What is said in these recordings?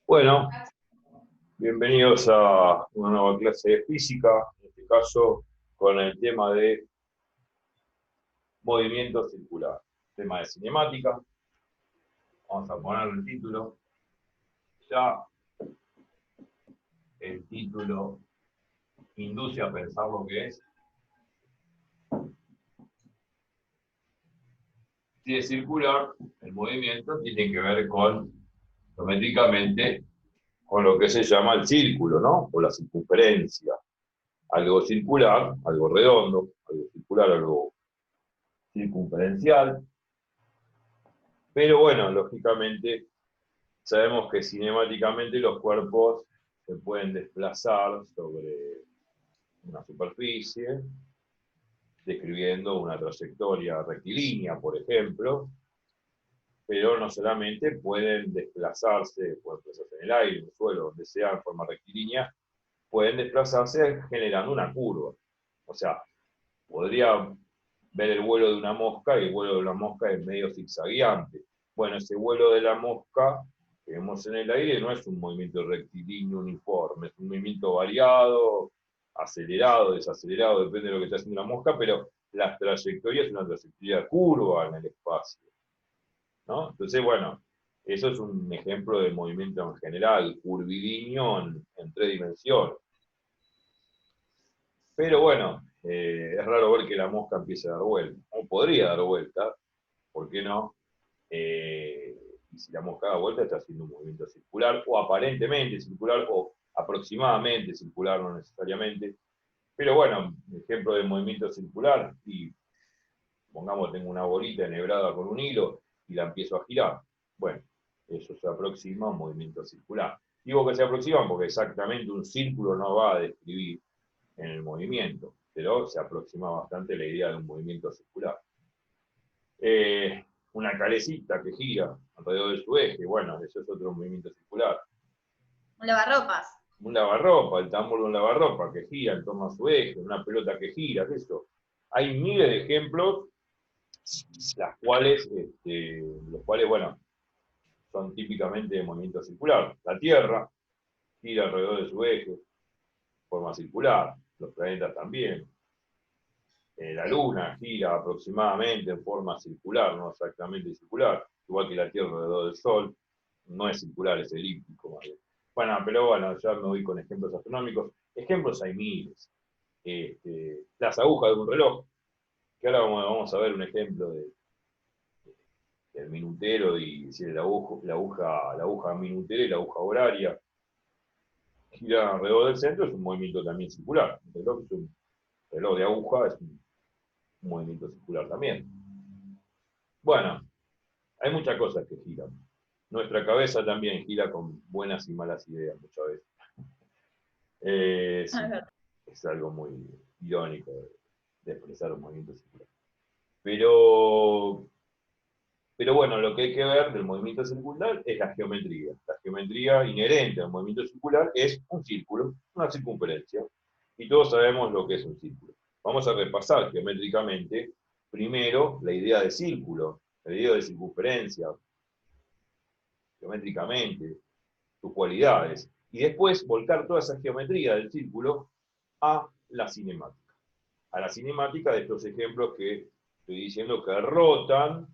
Bueno, bienvenidos a una nueva clase de física, en este caso con el tema de movimiento circular, tema de cinemática. Vamos a poner el título. Ya el título induce a pensar lo que es. Si es circular, el movimiento tiene que ver con, geométricamente, con lo que se llama el círculo, ¿no? O la circunferencia. Algo circular, algo redondo, algo circular, algo circunferencial. Pero bueno, lógicamente, sabemos que cinemáticamente los cuerpos se pueden desplazar sobre una superficie, describiendo una trayectoria rectilínea, por ejemplo, pero no solamente pueden desplazarse en el aire, en el suelo, donde sea, en forma rectilínea, pueden desplazarse generando una curva. O sea, podría ver el vuelo de una mosca y el vuelo de la mosca es medio zigzagueante. Bueno, ese vuelo de la mosca que vemos en el aire no es un movimiento rectilíneo uniforme, es un movimiento variado, acelerado, desacelerado, depende de lo que está haciendo la mosca, pero la trayectoria es una trayectoria curva en el espacio, ¿no? Entonces, bueno, eso es un ejemplo de movimiento en general, curvilíneo en tres dimensiones. Pero bueno, es raro ver que la mosca empiece a dar vuelta, o podría dar vuelta, ¿por qué no? Y si la mosca da vuelta está haciendo un movimiento circular, o aparentemente circular, o aproximadamente circular, no necesariamente. Pero bueno, ejemplo de movimiento circular, y pongamos tengo una bolita enhebrada con un hilo y la empiezo a girar. Bueno, eso se aproxima a un movimiento circular. Digo que se aproxima porque exactamente un círculo no va a describir en el movimiento, pero se aproxima bastante a la idea de un movimiento circular. Una calecita que gira alrededor de su eje, bueno, eso es otro movimiento circular. Un lavarropas. Un lavarropa, el tambor de un lavarropa que gira en torno a su eje, una pelota que gira, eso. Hay miles de ejemplos, los cuales, bueno, son típicamente de movimiento circular. La Tierra gira alrededor de su eje, forma circular, los planetas también. La Luna gira aproximadamente en forma circular, no exactamente circular, igual que la Tierra alrededor del Sol, no es circular, es elíptico más bien. Bueno, pero bueno, ya me voy con ejemplos astronómicos. Ejemplos hay miles. Las agujas de un reloj, que ahora vamos a ver un ejemplo del minutero y si la aguja minutera y la aguja horaria gira alrededor del centro, es un movimiento también circular. Un reloj de aguja es un movimiento circular también. Bueno, hay muchas cosas que giran. Nuestra cabeza también gira con buenas y malas ideas muchas veces. Sí, es algo muy irónico de expresar un movimiento circular. Pero bueno, lo que hay que ver del movimiento circular es la geometría. La geometría inherente al movimiento circular es un círculo, una circunferencia. Y todos sabemos lo que es un círculo. Vamos a repasar geométricamente primero la idea de círculo, la idea de circunferencia, geométricamente, sus cualidades, y después volcar toda esa geometría del círculo a la cinemática. A la cinemática de estos ejemplos que estoy diciendo que rotan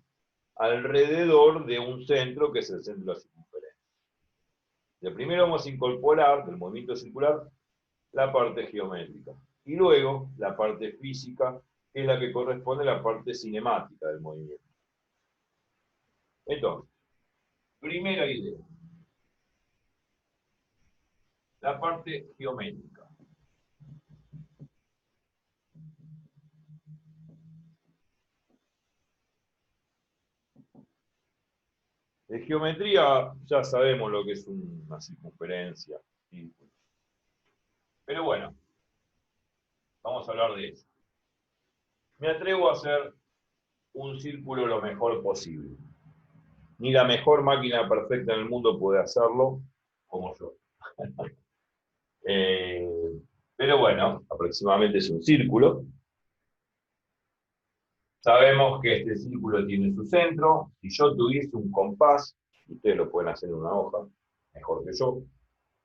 alrededor de un centro que es el centro de la circunferencia. De primero vamos a incorporar del movimiento circular la parte geométrica y luego la parte física, que es la que corresponde a la parte cinemática del movimiento. Entonces, primera idea, la parte geométrica. De geometría ya sabemos lo que es una circunferencia. ¿Sí? Pero bueno, vamos a hablar de eso. Me atrevo a hacer un círculo lo mejor posible. Ni la mejor máquina perfecta en el mundo puede hacerlo como yo. Pero bueno, aproximadamente es un círculo. Sabemos que este círculo tiene su centro. Si yo tuviese un compás, ustedes lo pueden hacer en una hoja, mejor que yo,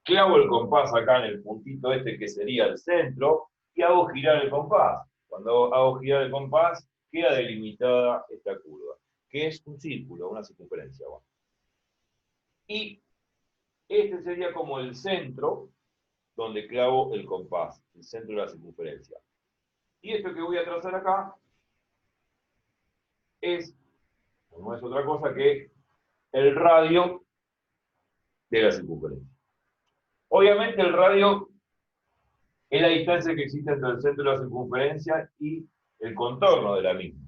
clavo el compás acá en el puntito este que sería el centro y hago girar el compás. Cuando hago girar el compás, queda delimitada esta curva, que es un círculo, una circunferencia. Bueno. Y este sería como el centro donde clavo el compás, el centro de la circunferencia. Y esto que voy a trazar acá no es otra cosa que el radio de la circunferencia. Obviamente el radio es la distancia que existe entre el centro de la circunferencia y el contorno de la misma.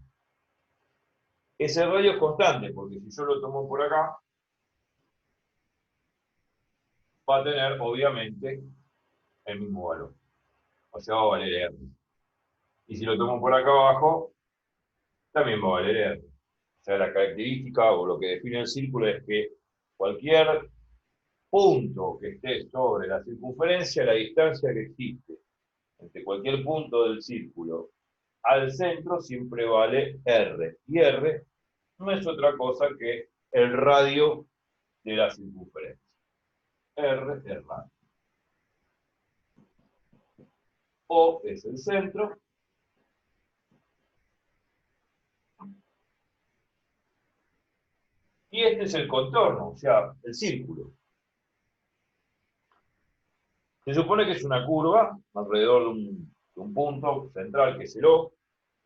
Ese radio es constante, porque si yo lo tomo por acá, va a tener, obviamente, el mismo valor. O sea, va a valer R. Y si lo tomo por acá abajo, también va a valer R. O sea, la característica o lo que define el círculo es que cualquier punto que esté sobre la circunferencia, la distancia que existe entre cualquier punto del círculo al centro siempre vale R. Y R no es otra cosa que el radio de la circunferencia. R es radio. O es el centro. Y este es el contorno, o sea, el círculo. Se supone que es una curva alrededor de un punto central que es el O,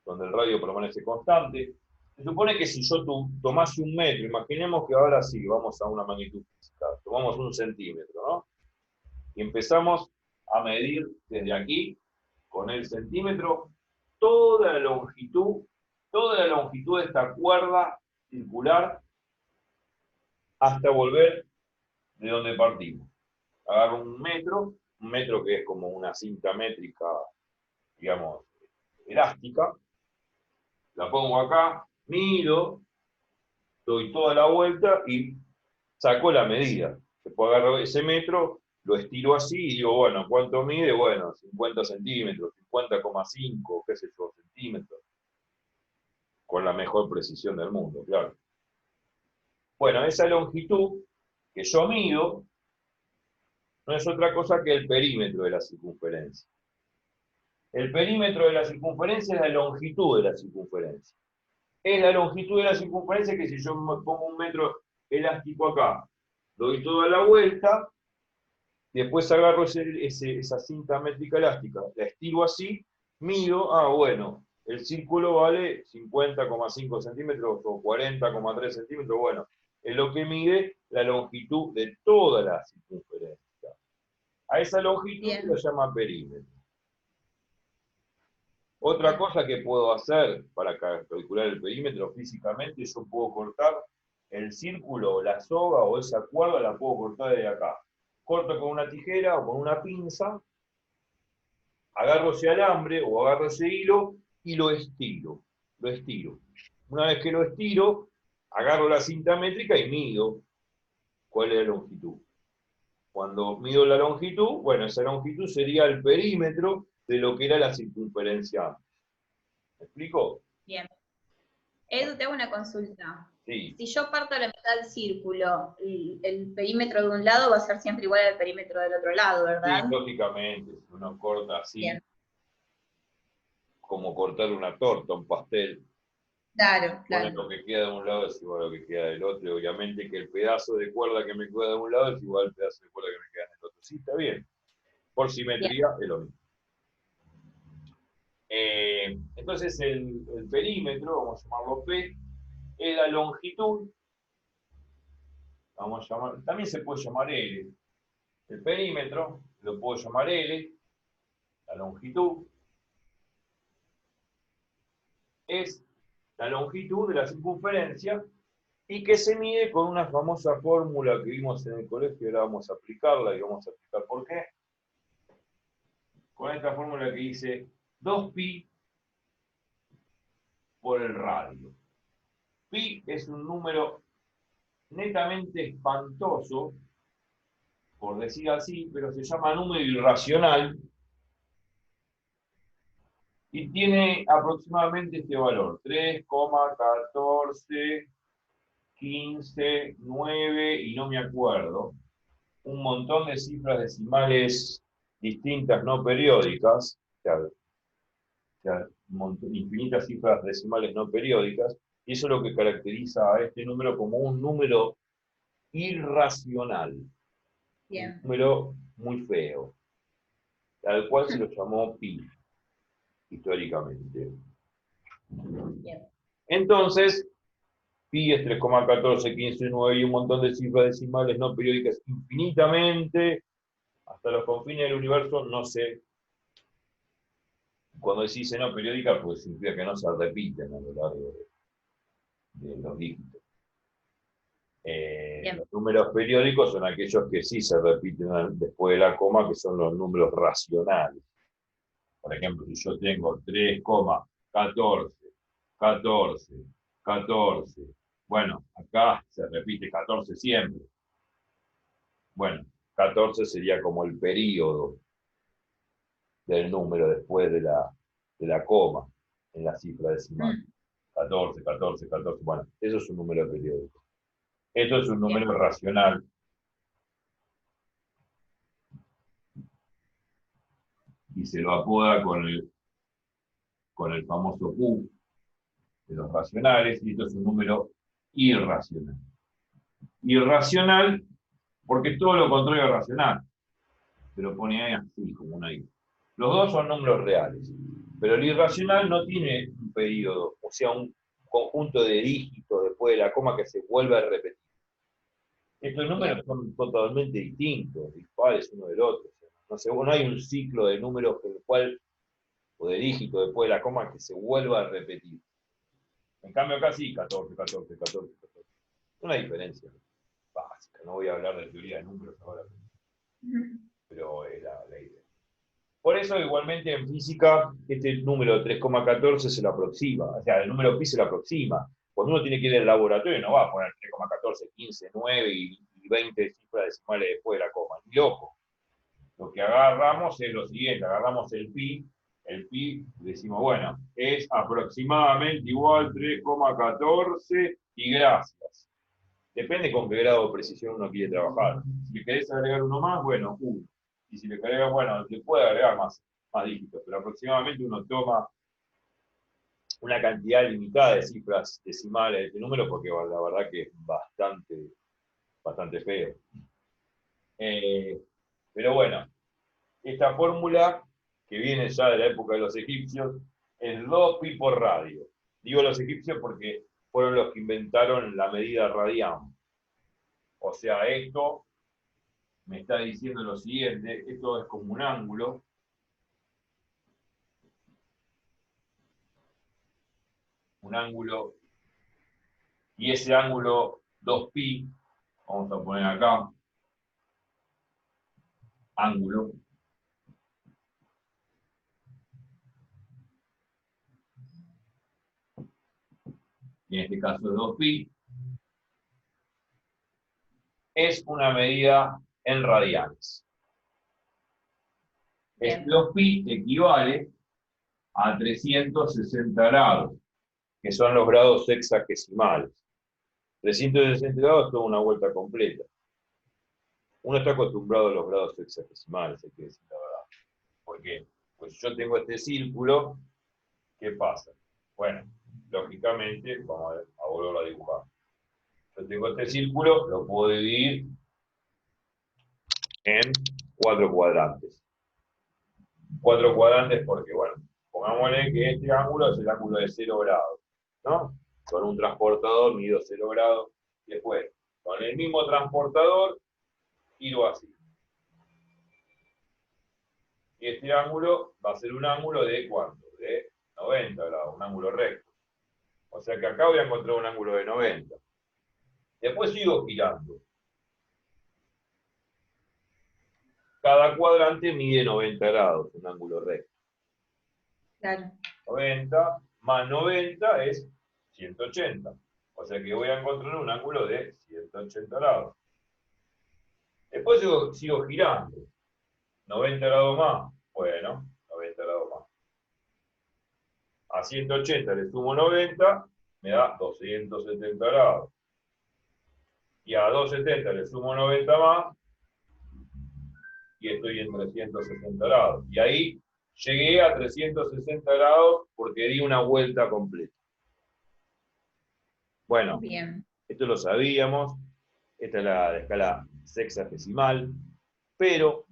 donde el radio permanece constante. Se supone que si yo tomase un metro, imaginemos que ahora sí, vamos a una magnitud física, tomamos 1 centímetro, ¿no? Y empezamos a medir desde aquí, con el centímetro, toda la longitud de esta cuerda circular hasta volver de donde partimos. Agarro un metro que es como una cinta métrica, digamos, elástica, la pongo acá, mido, doy toda la vuelta y saco la medida. Después agarro ese metro, lo estiro así y digo, bueno, ¿cuánto mide? Bueno, 50 centímetros, 50,5, qué sé yo, centímetros. Con la mejor precisión del mundo, claro. Bueno, esa longitud que yo mido no es otra cosa que el perímetro de la circunferencia. El perímetro de la circunferencia es la longitud de la circunferencia. Es la longitud de la circunferencia que si yo me pongo un metro elástico acá, doy toda la vuelta, después agarro esa cinta métrica elástica, la estiro así, mido, bueno, el círculo vale 50,5 centímetros o 40,3 centímetros, bueno, es lo que mide la longitud de toda la circunferencia. A esa longitud se lo llama perímetro. Otra cosa que puedo hacer para calcular el perímetro físicamente, yo puedo cortar el círculo, la soga o esa cuerda, la puedo cortar desde acá. Corto con una tijera o con una pinza, agarro ese alambre o agarro ese hilo y lo estiro. Lo estiro. Una vez que lo estiro, agarro la cinta métrica y mido cuál es la longitud. Cuando mido la longitud, bueno, esa longitud sería el perímetro de lo que era la circunferencia antes. ¿Me explico? Bien. Edu, te hago una consulta. Sí. Si yo parto la mitad del círculo, el perímetro de un lado va a ser siempre igual al perímetro del otro lado, ¿verdad? Sí, lógicamente. Uno corta así, bien, como cortar una torta, un pastel. Claro, Pone claro. lo que queda de un lado es igual a lo que queda del otro. Y obviamente que el pedazo de cuerda que me queda de un lado es igual al pedazo de cuerda que me queda del otro. Sí, está bien. Por simetría es lo mismo. Entonces el perímetro, vamos a llamarlo P, es la longitud. Vamos a llamar, también se puede llamar L. El perímetro lo puedo llamar L, la longitud. Es la longitud de la circunferencia y que se mide con una famosa fórmula que vimos en el colegio, ahora vamos a aplicarla y vamos a explicar por qué. Con esta fórmula que dice 2pi por el radio. Pi es un número netamente espantoso, por decir así, pero se llama número irracional y tiene aproximadamente este valor, 3,14, 15, 9 y no me acuerdo. un montón de cifras decimales distintas no periódicas, infinitas cifras decimales no periódicas, y eso es lo que caracteriza a este número como un número irracional. Bien. Un número muy feo, al cual se lo llamó pi, históricamente. Bien. Entonces, pi es 3,1415,9 y un montón de cifras decimales no periódicas infinitamente, hasta los confines del universo, no sé. Cuando decís no periódica, pues significa que no se repiten a lo largo de los dígitos. Los números periódicos son aquellos que sí se repiten después de la coma, que son los números racionales. Por ejemplo, si yo tengo 3,14, 14, 14, bueno, acá se repite 14 siempre. Bueno, 14 sería como el período del número después de la coma en la cifra decimal. 14, 14, 14, bueno, eso es un número periódico. Esto es un número racional. Y se lo apoda con el famoso Q de los racionales, y esto es un número irracional. Irracional porque todo lo contrario es racional, pero pone ahí así, como una I. Los dos son números reales, pero el irracional no tiene un periodo, o sea, un conjunto de dígitos después de la coma que se vuelve a repetir. Estos números son totalmente distintos, dispares uno del otro. No sé, no hay un ciclo de números con el cual, o de dígitos después de la coma que se vuelva a repetir. En cambio acá sí, 14, 14, 14, 14. Una diferencia básica, no voy a hablar de teoría de números ahora, pero es la idea. Por eso, igualmente, en física, este número 3,14 se lo aproxima, o sea, el número pi se lo aproxima. Cuando uno tiene que ir al laboratorio, no va a poner 3,14, 15, 9 y 20 cifras decimales después de la coma, ni loco. Lo que agarramos es lo siguiente, agarramos el pi, decimos, bueno, es aproximadamente igual 3,14 y gracias. Depende con qué grado de precisión uno quiere trabajar. Si le querés agregar uno más, bueno, 1. Y si le querés, bueno, le puede agregar más dígitos, pero aproximadamente uno toma una cantidad limitada de cifras decimales de este número, porque la verdad que es bastante feo. Pero bueno, esta fórmula, que viene ya de la época de los egipcios, es 2pi por radio. Digo los egipcios porque fueron los que inventaron la medida radian. O sea, esto me está diciendo lo siguiente, esto es como un ángulo. Y ese ángulo 2pi, vamos a poner acá, ángulo, y en este caso es 2pi, es una medida en radianes. Este 2pi equivale a 360 grados, que son los grados hexagesimales. 360 grados es toda una vuelta completa. Uno está acostumbrado a los grados hexagesimales, hay que decir la verdad. ¿Por qué? Pues si yo tengo este círculo, ¿qué pasa? Bueno, lógicamente, vamos a volverlo a dibujar. Yo tengo este círculo, lo puedo dividir en 4 cuadrantes. 4 cuadrantes porque, bueno, pongámosle que este ángulo es el ángulo de 0 grados, ¿no? Con un transportador mido 0 grados, y después, con el mismo transportador, giro así. Y este ángulo va a ser un ángulo de ¿cuánto? De 90 grados, un ángulo recto. O sea que acá voy a encontrar un ángulo de 90. Después sigo girando. Cada cuadrante mide 90 grados, un ángulo recto. Claro. 90 más 90 es 180. O sea que voy a encontrar un ángulo de 180 grados. Después sigo girando. 90 grados más. Bueno, 90 grados más. A 180 le sumo 90, me da 270 grados. Y a 270 le sumo 90 más, y estoy en 360 grados. Y ahí llegué a 360 grados porque di una vuelta completa. Bueno, Bien. esto lo sabíamos, esta es la escala sexagesimal, pero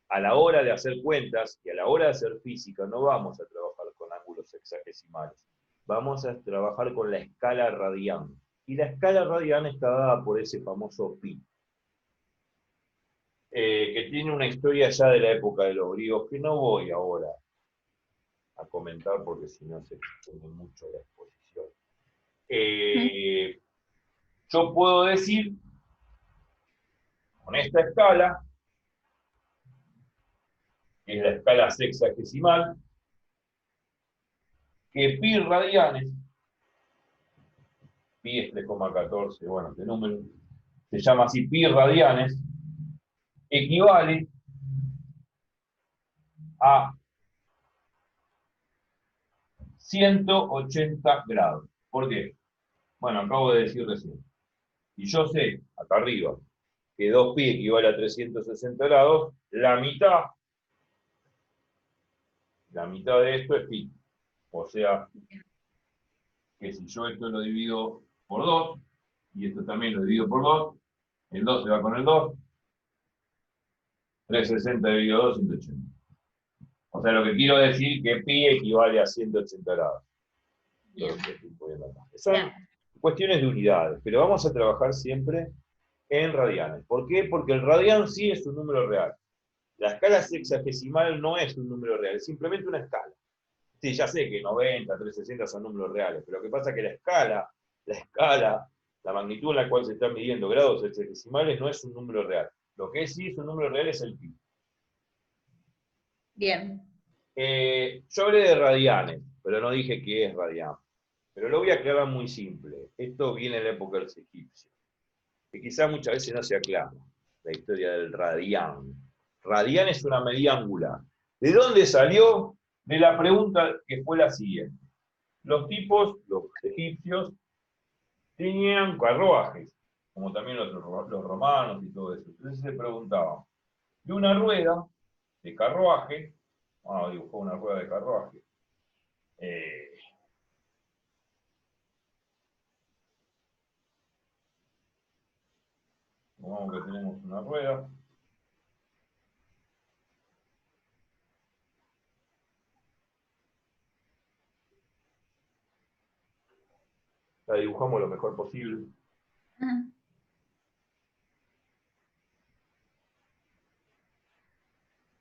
a la hora de hacer cuentas y a la hora de hacer física no vamos a trabajar con ángulos sexagesimales, vamos a trabajar con la escala radián. Y la escala radián está dada por ese famoso pi, que tiene una historia ya de la época de los griegos, que no voy ahora a comentar porque si no se extiende mucho la exposición. Yo puedo decir, con esta escala, que es la escala sexagesimal, que pi radianes, pi es 3,14, bueno, este número se llama así, pi radianes, equivale a 180 grados. ¿Por qué? Bueno, acabo de decir recién. Y yo sé, acá arriba, que 2pi equivale a 360 grados, la mitad de esto es pi. O sea, que si yo esto lo divido por 2, y esto también lo divido por 2, el 2 se va con el 2, 360 dividido 2, 180. O sea, lo que quiero decir que pi equivale a 180 grados. Bien. Son cuestiones de unidades, pero vamos a trabajar siempre en radianes. ¿Por qué? Porque el radián sí es un número real. La escala sexagesimal no es un número real, es simplemente una escala. Sí, ya sé que 90, 360 son números reales, pero lo que pasa es que la magnitud en la cual se están midiendo grados sexagesimales no es un número real. Lo que sí es un número real es el pi. Bien. Yo hablé de radianes, pero no dije qué es radián. Pero lo voy a aclarar muy simple. Esto viene en la época de los egipcios, que quizás muchas veces no se aclara, la historia del radián. Radián es una medida angular. ¿De dónde salió? De la pregunta que fue la siguiente. Los egipcios, tenían carruajes, como también los romanos y todo eso. Entonces se preguntaban, de una rueda de carruaje, vamos a dibujar una rueda de carruaje, supongamos que tenemos una rueda, la dibujamos lo mejor posible.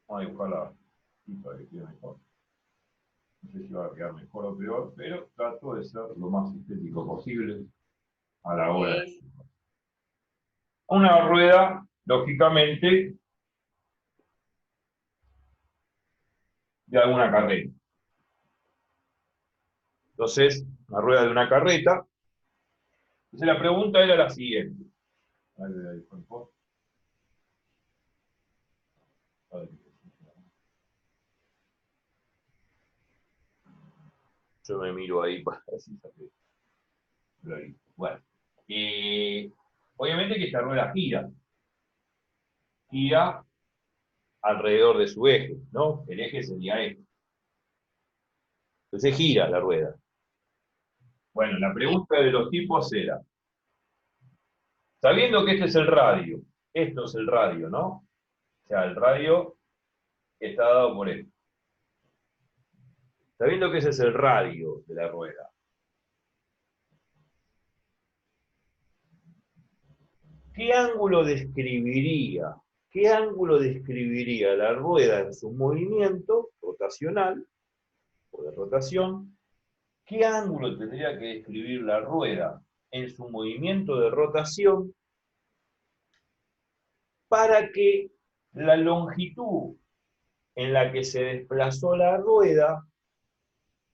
Vamos a dibujarla así para que quede mejor. No sé si va a quedar mejor o peor, pero trato de ser lo más estético posible a la hora de dibujar. Una rueda, lógicamente, de alguna carreta. Entonces, una rueda de una carreta. Entonces la pregunta era la siguiente. Yo me miro ahí para así saber. Bueno, obviamente que esta rueda gira alrededor de su eje, ¿no? El eje sería este. Entonces gira la rueda. Bueno, la pregunta de los tipos era, sabiendo que este es el radio, esto es el radio, ¿no? O sea, el radio está dado por esto. Sabiendo que ese es el radio de la rueda, ¿qué ángulo describiría la rueda en su movimiento rotacional o de rotación? ¿Qué ángulo tendría que describir la rueda en su movimiento de rotación para que la longitud en la que se desplazó la rueda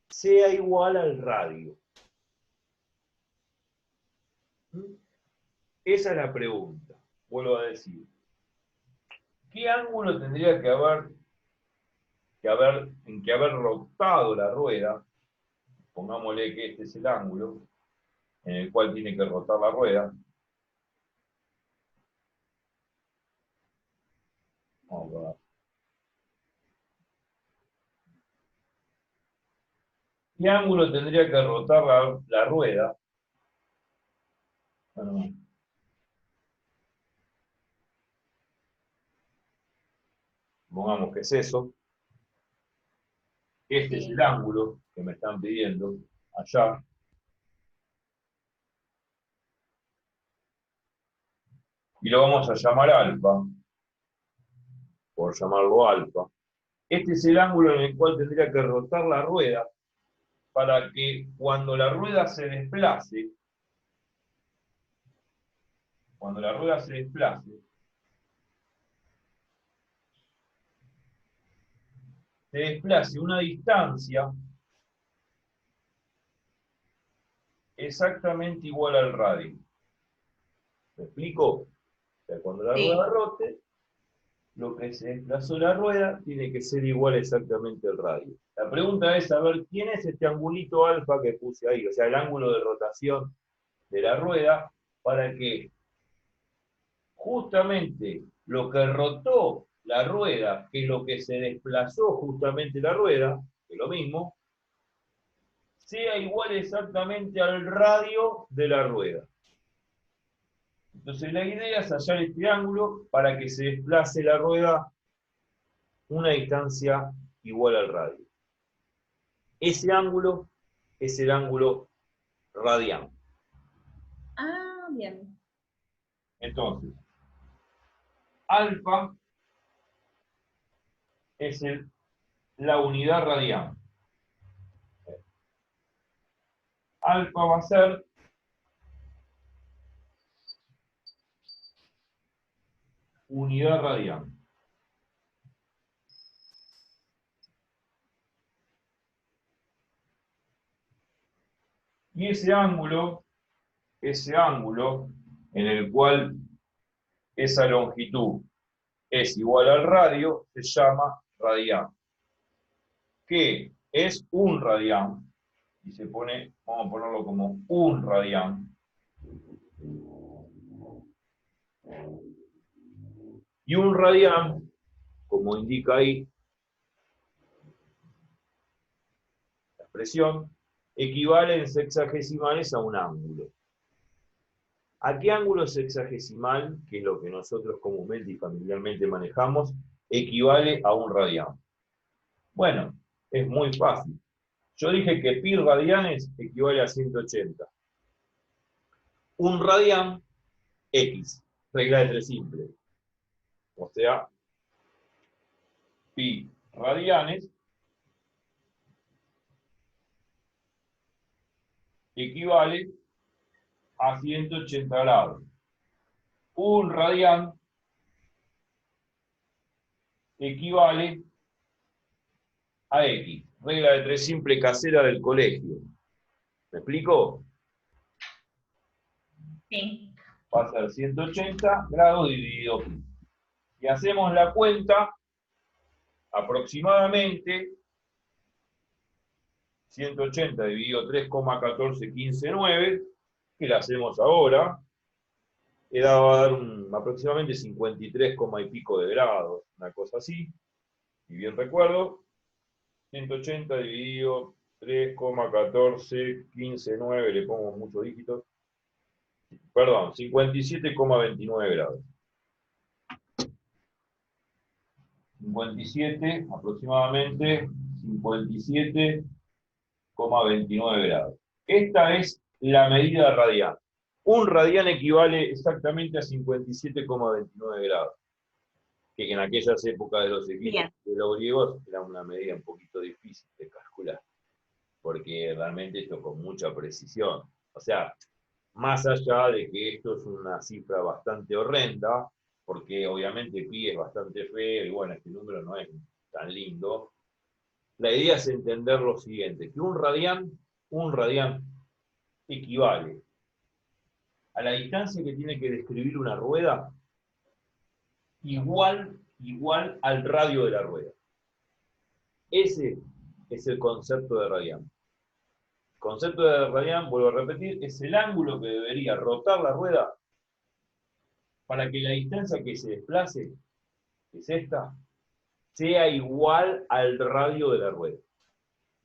sea igual al radio? Esa es la pregunta. Vuelvo a decir. ¿Qué ángulo tendría que haber rotado la rueda? Pongámosle que este es el ángulo en el cual tiene que rotar la rueda. Vamos a ver. ¿Qué ángulo tendría que rotar la rueda? Bueno, pongamos que es eso. Este es el ángulo que me están pidiendo allá. Y lo vamos a llamar alfa, por llamarlo alfa. Este es el ángulo en el cual tendría que rotar la rueda para que cuando la rueda se desplace, se desplace una distancia exactamente igual al radio. ¿Me explico? O sea, cuando la rueda rote, lo que se desplazó la rueda tiene que ser igual exactamente al radio. La pregunta es saber quién es este angulito alfa que puse ahí, o sea, el ángulo de rotación de la rueda, para que justamente lo que rotó la rueda, que es lo que se desplazó justamente la rueda, que es lo mismo, sea igual exactamente al radio de la rueda. Entonces la idea es hallar este ángulo para que se desplace la rueda una distancia igual al radio. Ese ángulo es el ángulo radián. Ah, bien. Entonces, alfa es la unidad radián. Alfa va a ser unidad radián. Y ese ángulo en el cual esa longitud es igual al radio, se llama radián. Que es un radián, y se pone, vamos a ponerlo como un radián. Y un radián, como indica ahí la expresión, equivale en sexagesimales a un ángulo. ¿A qué ángulo sexagesimal, que es lo que nosotros comúnmente y familiarmente manejamos, equivale a un radián? Bueno, es muy fácil. Yo dije que pi radianes equivale a 180. Un radián, X, regla de tres simple. O sea, pi radianes equivale a 180 grados. Un radián equivale a X. Regla de tres simple casera del colegio. ¿Me explico? Sí. Va a ser 180 grados dividido pi. Y hacemos la cuenta aproximadamente 180 dividido 3,14159, que la hacemos ahora, va a dar aproximadamente 53, y pico de grados, una cosa así, y bien recuerdo, 180 dividido 3,14159, le pongo muchos dígitos, perdón, 57,29 grados. 57, aproximadamente 57,29 grados. Esta es la medida radián. Un radián equivale exactamente a 57,29 grados, que en aquellas épocas de los egipcios y de los griegos era una medida un poquito difícil de calcular, porque realmente esto con mucha precisión. O sea, más allá de que esto es una cifra bastante horrenda, porque obviamente pi es bastante feo y bueno, este número no es tan lindo, la idea es entender lo siguiente, que un radián equivale a la distancia que tiene que describir una rueda igual al radio de la rueda. Ese es el concepto de radián. El concepto de radián, vuelvo a repetir, es el ángulo que debería rotar la rueda para que la distancia que se desplace que es esta, sea igual al radio de la rueda.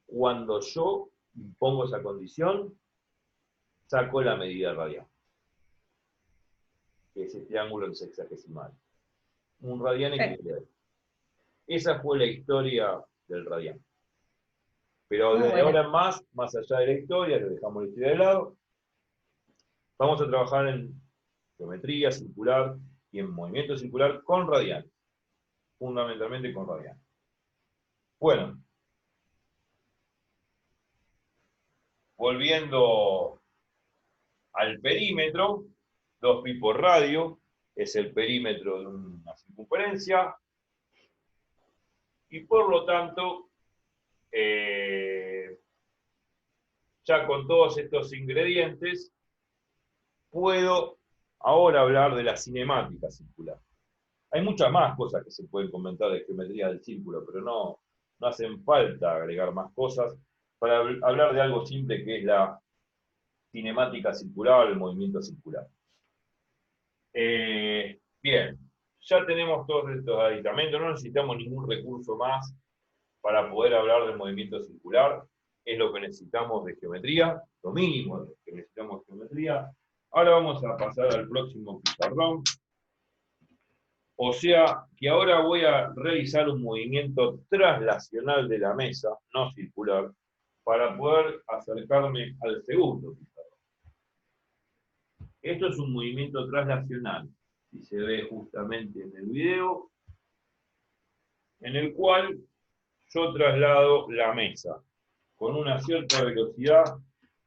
Cuando yo impongo esa condición, saco la medida radial, que es este ángulo sexagesimal. Un radián equivale a esto. Esa fue la historia del radián. Pero desde ahora en más allá de la historia, lo dejamos la historia de lado, vamos a trabajar en geometría circular y en movimiento circular con radianes. Fundamentalmente con radianes. Bueno, volviendo al perímetro, 2pi por radio, es el perímetro de una circunferencia, y por lo tanto, ya con todos estos ingredientes, puedo ahora hablar de la cinemática circular. Hay muchas más cosas que se pueden comentar de geometría del círculo, pero no hacen falta agregar más cosas para hablar de algo simple que es la cinemática circular, el movimiento circular. Bien, ya tenemos todos estos aditamentos, no necesitamos ningún recurso más para poder hablar del movimiento circular, es lo que necesitamos de geometría, lo mínimo que necesitamos de geometría. Ahora vamos a pasar al próximo pizarrón. O sea que ahora voy a realizar un movimiento traslacional de la mesa, no circular, para poder acercarme al segundo pizarrón. Esto es un movimiento traslacional, si se ve justamente en el video, en el cual yo traslado la mesa con una cierta velocidad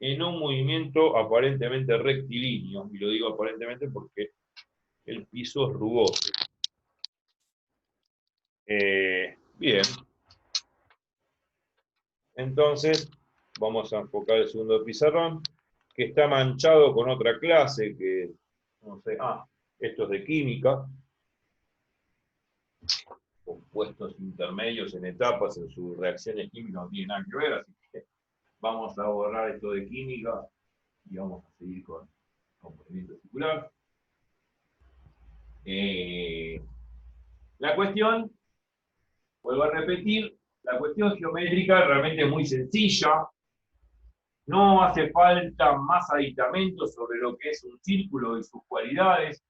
en un movimiento aparentemente rectilíneo, y lo digo aparentemente porque el piso es rugoso. Bien. Entonces, vamos a enfocar el segundo pizarrón, que está manchado con otra clase, que, no sé, esto es de química, compuestos intermedios en etapas en sus reacciones químicas no tienen nada que ver, así que vamos a borrar esto de química y vamos a seguir con movimiento circular. La cuestión, vuelvo a repetir, la cuestión geométrica realmente es muy sencilla. No hace falta más aditamentos sobre lo que es un círculo y sus cualidades.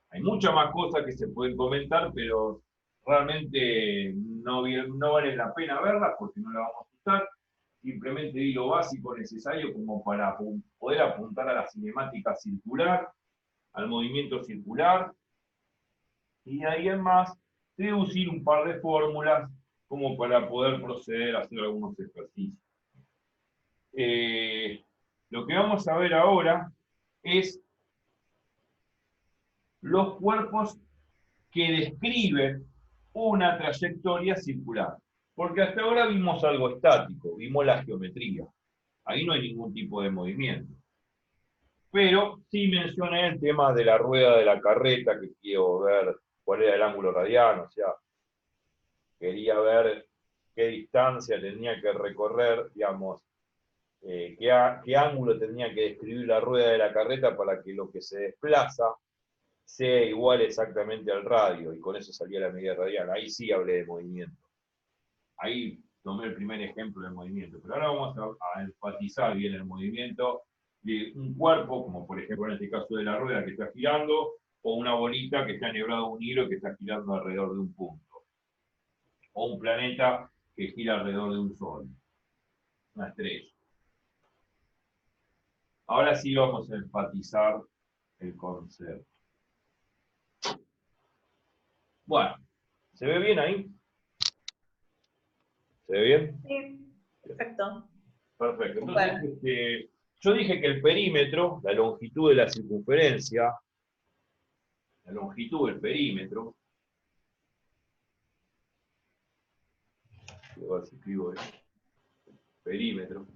Hay muchas más cosas que se pueden comentar, pero realmente no vale la pena verlas porque no las vamos a usar. Simplemente di lo básico necesario como para poder apuntar a la cinemática circular, al movimiento circular, y ahí en más deducir un par de fórmulas como para poder proceder a hacer algunos ejercicios. Lo que vamos a ver ahora es los cuerpos que describen una trayectoria circular. Porque hasta ahora vimos algo estático, vimos la geometría. Ahí no hay ningún tipo de movimiento. Pero sí mencioné el tema de la rueda de la carreta, que quiero ver cuál era el ángulo radial, o sea, quería ver qué distancia tenía que recorrer, digamos, qué ángulo tenía que describir la rueda de la carreta para que lo que se desplaza sea igual exactamente al radio, y con eso salía la medida radial. Ahí sí hablé de movimiento. Ahí tomé el primer ejemplo de movimiento. Pero ahora vamos a enfatizar bien el movimiento de un cuerpo, como por ejemplo en este caso de la rueda que está girando, o una bolita que está enhebrado a un hilo que está girando alrededor de un punto. O un planeta que gira alrededor de un sol. Una estrella. Ahora sí vamos a enfatizar el concepto. Bueno, ¿se ve bien ahí? ¿Se ve bien? Sí, perfecto. Perfecto. Entonces, yo dije que el perímetro, la longitud de la circunferencia, la longitud del perímetro, a ver si escribo perímetro,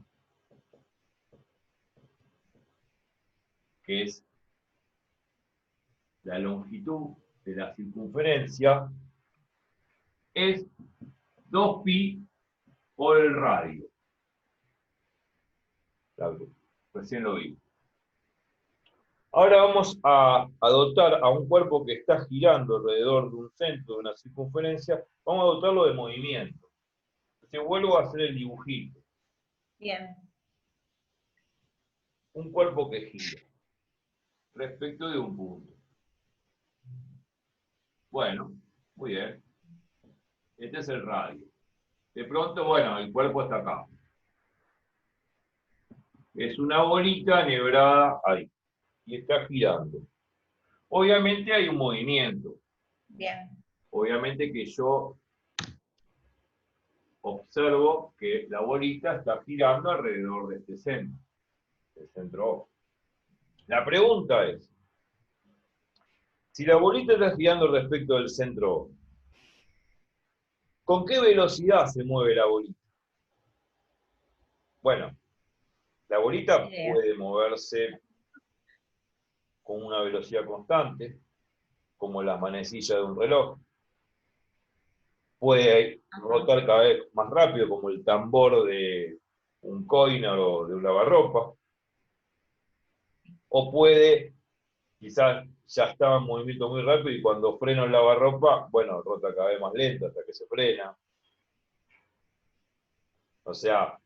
que es la longitud de la circunferencia, es 2pi por el radio. Claro, recién lo vi. Ahora vamos a dotar a un cuerpo que está girando alrededor de un centro, de una circunferencia, vamos a dotarlo de movimiento. Entonces vuelvo a hacer el dibujito. Bien. Un cuerpo que gira respecto de un punto. Bueno, muy bien. Este es el radio. De pronto, bueno, el cuerpo está acá. Es una bolita enhebrada ahí. Y está girando. Obviamente hay un movimiento. Bien. Obviamente que yo observo que la bolita está girando alrededor de este centro. El centro O. La pregunta es, si la bolita está girando respecto del centro O, ¿con qué velocidad se mueve la bolita? Bueno, la bolita puede moverse con una velocidad constante, como la manecilla de un reloj. Puede rotar cada vez más rápido, como el tambor de un coiner o de un lavarropa. O puede, quizás ya estaba en movimiento muy rápido y cuando freno el lavarropa, bueno, rota cada vez más lento hasta que se frena. O sea,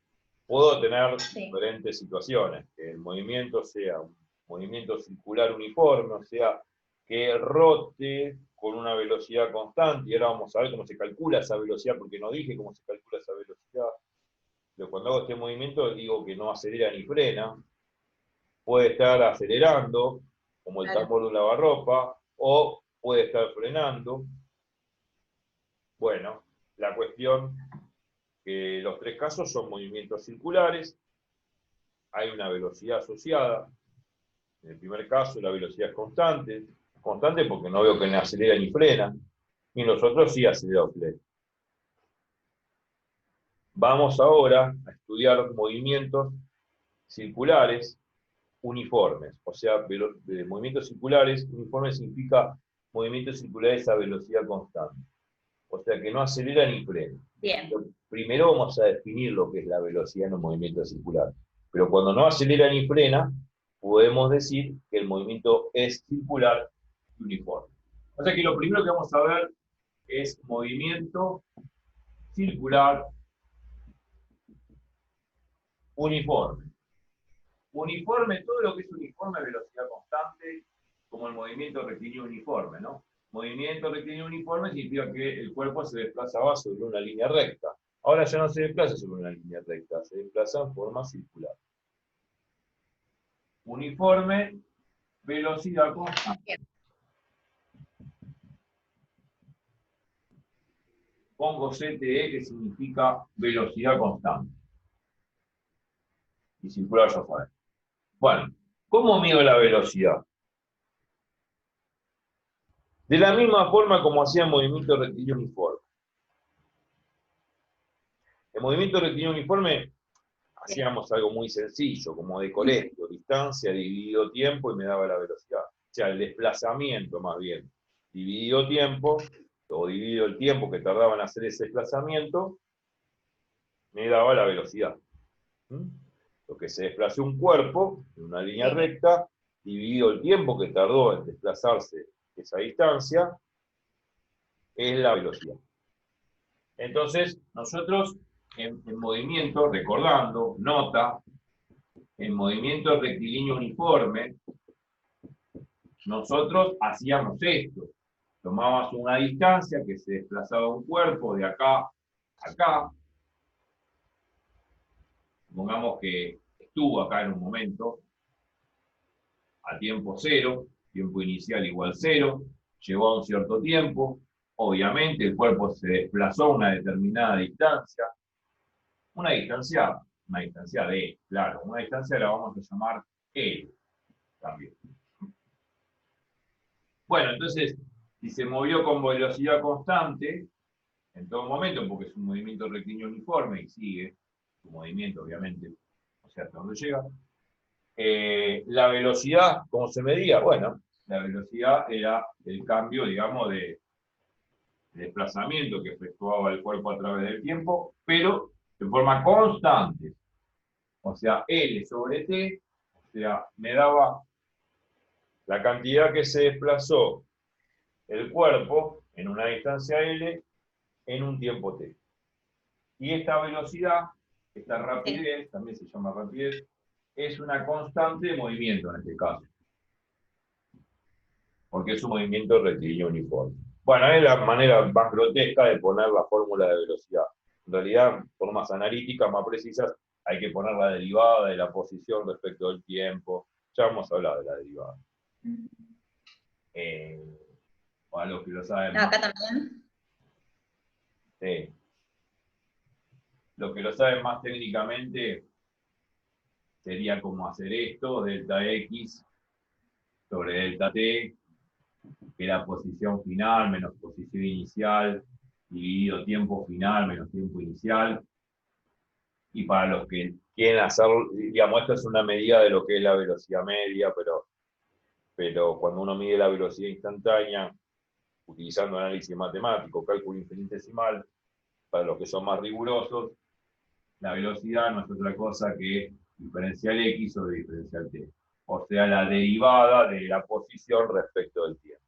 puedo tener diferentes situaciones, que el movimiento sea un movimiento circular uniforme, o sea, que rote con una velocidad constante, y ahora vamos a ver cómo se calcula esa velocidad, porque no dije cómo se calcula esa velocidad. Pero cuando hago este movimiento digo que no acelera ni frena, puede estar acelerando, como el tambor de un lavarropa, o puede estar frenando. Bueno, la cuestión que los tres casos son movimientos circulares, hay una velocidad asociada. En el primer caso la velocidad es constante porque no veo que ni acelera ni frena, y en los otros sí acelera o frena. Vamos ahora a estudiar movimientos circulares uniformes, o sea, movimientos circulares uniformes significa movimientos circulares a velocidad constante, o sea que no acelera ni frena. Bien. Primero vamos a definir lo que es la velocidad en un movimiento circular, pero cuando no acelera ni frena, podemos decir que el movimiento es circular y uniforme. O sea que lo primero que vamos a ver es movimiento circular uniforme. Uniforme, todo lo que es uniforme, velocidad constante, como el movimiento rectilíneo uniforme, ¿no? Movimiento rectilíneo uniforme significa que el cuerpo se desplazaba sobre una línea recta. Ahora ya no se desplaza sobre una línea recta, se desplaza en forma circular. Uniforme, velocidad constante. Pongo CTE, que significa velocidad constante. Y circular ya fue. Bueno, ¿cómo mido la velocidad? De la misma forma como hacía el movimiento rectilíneo uniforme. El movimiento rectilíneo uniforme hacíamos algo muy sencillo, como de colegio, distancia dividido tiempo y me daba la velocidad. O sea, el desplazamiento más bien, dividido tiempo, o dividido el tiempo que tardaba en hacer ese desplazamiento, me daba la velocidad. Lo que se desplazó un cuerpo en una línea recta, dividido el tiempo que tardó en desplazarse esa distancia, es la velocidad. Entonces, nosotros en movimiento, recordando, nota, en movimiento rectilíneo uniforme, nosotros hacíamos esto. Tomábamos una distancia que se desplazaba un cuerpo de acá a acá. Supongamos que estuvo acá en un momento a tiempo cero, tiempo inicial igual cero, llegó a un cierto tiempo, obviamente el cuerpo se desplazó a una determinada distancia, una distancia D, claro, una distancia la vamos a llamar L también. Bueno, entonces, si se movió con velocidad constante, en todo momento, porque es un movimiento rectilíneo uniforme y sigue su movimiento, obviamente, o sea, hasta donde llega, la velocidad, ¿cómo se medía? Bueno, la velocidad era el cambio, digamos, de desplazamiento que efectuaba el cuerpo a través del tiempo, pero de forma constante. O sea, L sobre T, o sea, me daba la cantidad que se desplazó el cuerpo en una distancia L en un tiempo T. Y esta velocidad, esta rapidez, también se llama rapidez, es una constante de movimiento en este caso. Porque es un movimiento rectilíneo uniforme. Bueno, es la manera más grotesca de poner la fórmula de velocidad. En realidad, formas analíticas más precisas, hay que poner la derivada de la posición respecto del tiempo. Ya vamos a hablar de la derivada. Para los que lo saben más. Acá también. Sí. Los que lo saben más técnicamente, sería como hacer esto, delta X sobre delta T, que es la posición final menos posición inicial, dividido tiempo final menos tiempo inicial. Y para los que quieren hacer, digamos, esto es una medida de lo que es la velocidad media, pero cuando uno mide la velocidad instantánea, utilizando análisis matemático, cálculo infinitesimal, para los que son más rigurosos, la velocidad no es otra cosa que diferencial X sobre diferencial T. O sea, la derivada de la posición respecto del tiempo.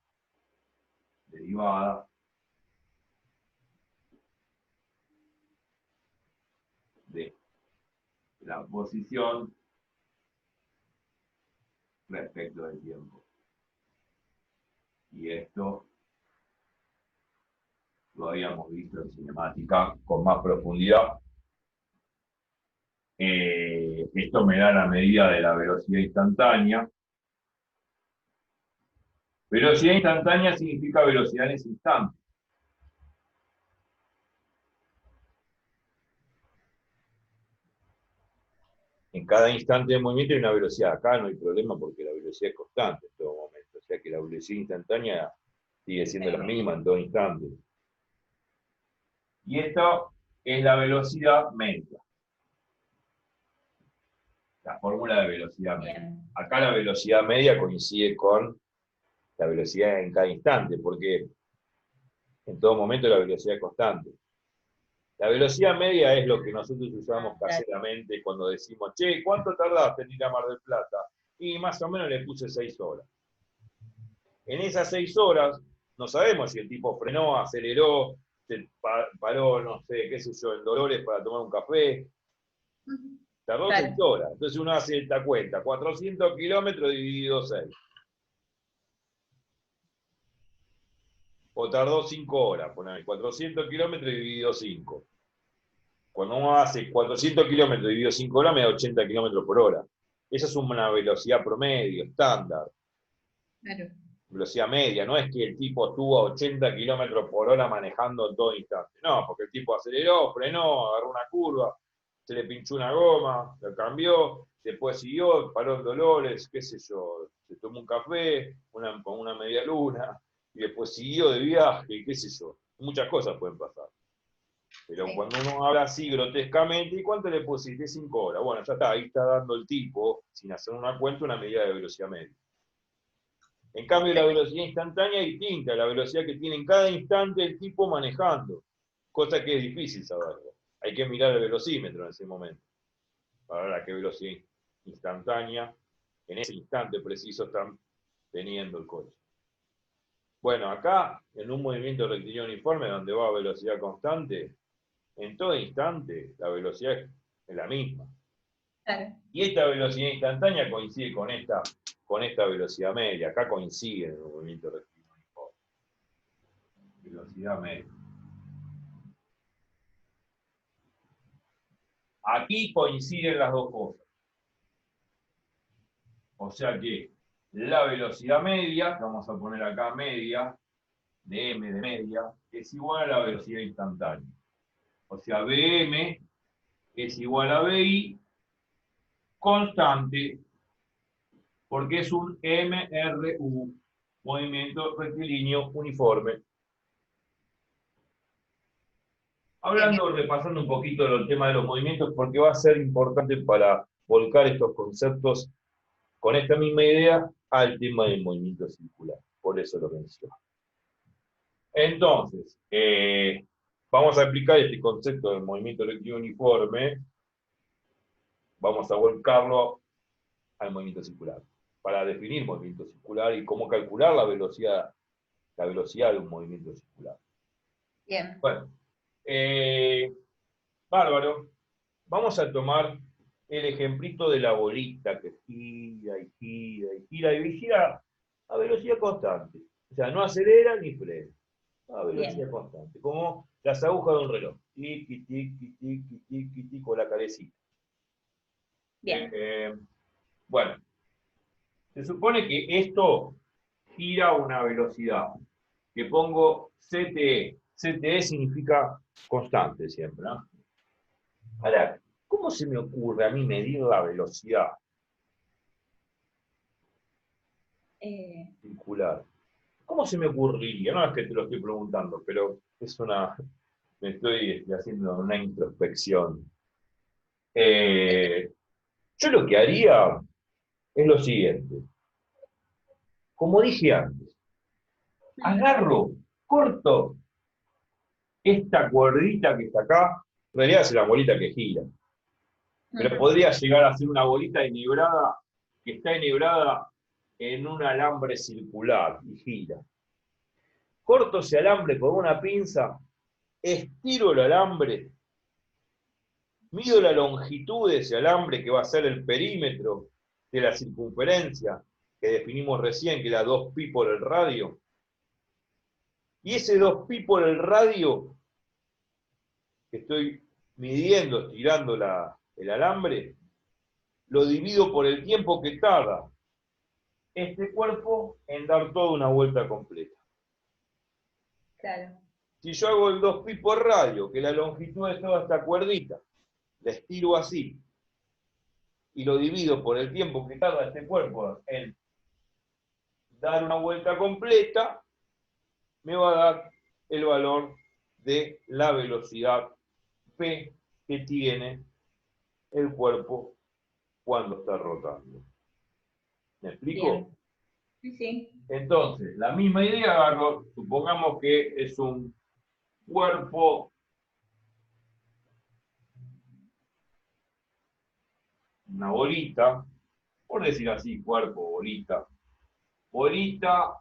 Derivada de la posición respecto del tiempo. Y esto lo habíamos visto en cinemática con más profundidad. Esto me da la medida de la velocidad instantánea. Velocidad instantánea significa velocidad en ese instante. En cada instante de movimiento hay una velocidad. Acá no hay problema porque la velocidad es constante en todo momento. O sea que la velocidad instantánea sigue siendo la misma en todo instante. Y esta es la velocidad media. La fórmula de velocidad media. Acá la velocidad media coincide con la velocidad en cada instante, porque en todo momento la velocidad es constante. La velocidad media es lo que nosotros usamos caseramente cuando decimos, che, ¿cuánto tardaste en ir a Mar del Plata? Y más o menos le puse 6 horas. En esas 6 horas, no sabemos si el tipo frenó, aceleró, se paró, no sé, qué sé yo, en Dolores para tomar un café. Tardó 6 horas. Entonces uno hace esta cuenta, 400 kilómetros dividido 6. O tardó 5 horas, poneme, 400 kilómetros dividido 5. Cuando uno hace 400 kilómetros dividido 5 horas, me da 80 kilómetros por hora. Esa es una velocidad promedio, estándar. Claro. Velocidad media, no es que el tipo estuvo a 80 kilómetros por hora manejando en todo instante. No, porque el tipo aceleró, frenó, agarró una curva, se le pinchó una goma, lo cambió, después siguió, paró en Dolores, qué sé yo, se tomó un café, con una media luna, y después siguió de viaje, qué sé yo. Muchas cosas pueden pasar. Pero cuando uno habla así grotescamente, ¿y cuánto le pusiste? 5 horas. Bueno, ya está, ahí está dando el tipo, sin hacer una cuenta, una medida de velocidad media. En cambio, la velocidad instantánea es distinta, la velocidad que tiene en cada instante el tipo manejando, cosa que es difícil saberlo. Hay que mirar el velocímetro en ese momento, para ver a qué velocidad instantánea, en ese instante preciso, están teniendo el coche. Bueno, acá, en un movimiento rectilíneo uniforme donde va a velocidad constante, en todo instante la velocidad es la misma. Claro. Y esta velocidad instantánea coincide con esta velocidad media. Acá coincide en el movimiento rectilíneo uniforme. Velocidad media. Aquí coinciden las dos cosas. O sea que la velocidad media, que vamos a poner acá media, de m de media, es igual a la velocidad instantánea. O sea, Bm es igual a Bi constante, porque es un MRU, movimiento rectilíneo uniforme. Hablando, repasando un poquito el tema de los movimientos, porque va a ser importante para volcar estos conceptos con esta misma idea al tema del movimiento circular. Por eso lo menciono. Entonces, vamos a aplicar este concepto del movimiento rectilíneo uniforme. Vamos a volcarlo al movimiento circular. para definir movimiento circular y cómo calcular la velocidad de un movimiento circular. Bien. Bueno, bárbaro. Vamos a tomar el ejemplito de la bolita que gira y gira y gira y gira a velocidad constante. O sea, no acelera ni frena. A velocidad Bien. constante. Como las agujas de un reloj. Tiki, tiki, tiki, tiki, tiki, con la carecita. Bien. Bueno, se supone que esto gira a una velocidad que pongo CTE. CTE significa constante siempre, ¿no? Ahora, ¿cómo se me ocurre a mí medir la velocidad circular? ¿Cómo se me ocurriría? No es que te lo estoy preguntando, pero es me estoy haciendo una introspección. Yo lo que haría es lo siguiente. Como dije antes, agarro, corto esta cuerdita que está acá, en realidad es la bolita que gira, pero podría llegar a ser una bolita enhebrada, que está enhebrada en un alambre circular y gira. Corto ese alambre con una pinza, estiro el alambre, mido la longitud de ese alambre que va a ser el perímetro de la circunferencia que definimos recién, que era 2pi por el radio. Y ese 2pi por el radio que estoy midiendo, estirando el alambre, lo divido por el tiempo que tarda este cuerpo en dar toda una vuelta completa. Claro. Si yo hago el 2pi por radio, que es la longitud de toda esta cuerdita, la estiro así, y lo divido por el tiempo que tarda este cuerpo en dar una vuelta completa, me va a dar el valor de la velocidad P que tiene el cuerpo cuando está rotando. ¿Me explico? Bien. Sí, sí. Entonces, la misma idea agarro, supongamos que es un cuerpo, una bolita, por decir así, cuerpo, bolita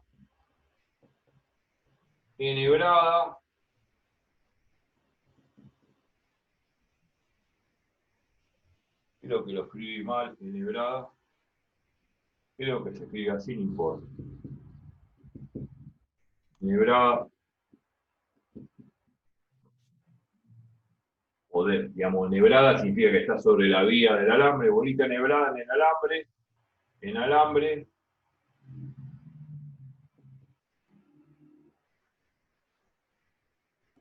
enhebrada creo que lo escribí mal, enhebrada, creo que se escribe así, no importa. Enhebrada, digamos, enhebrada significa que está sobre la vía del alambre, bolita enhebrada en alambre,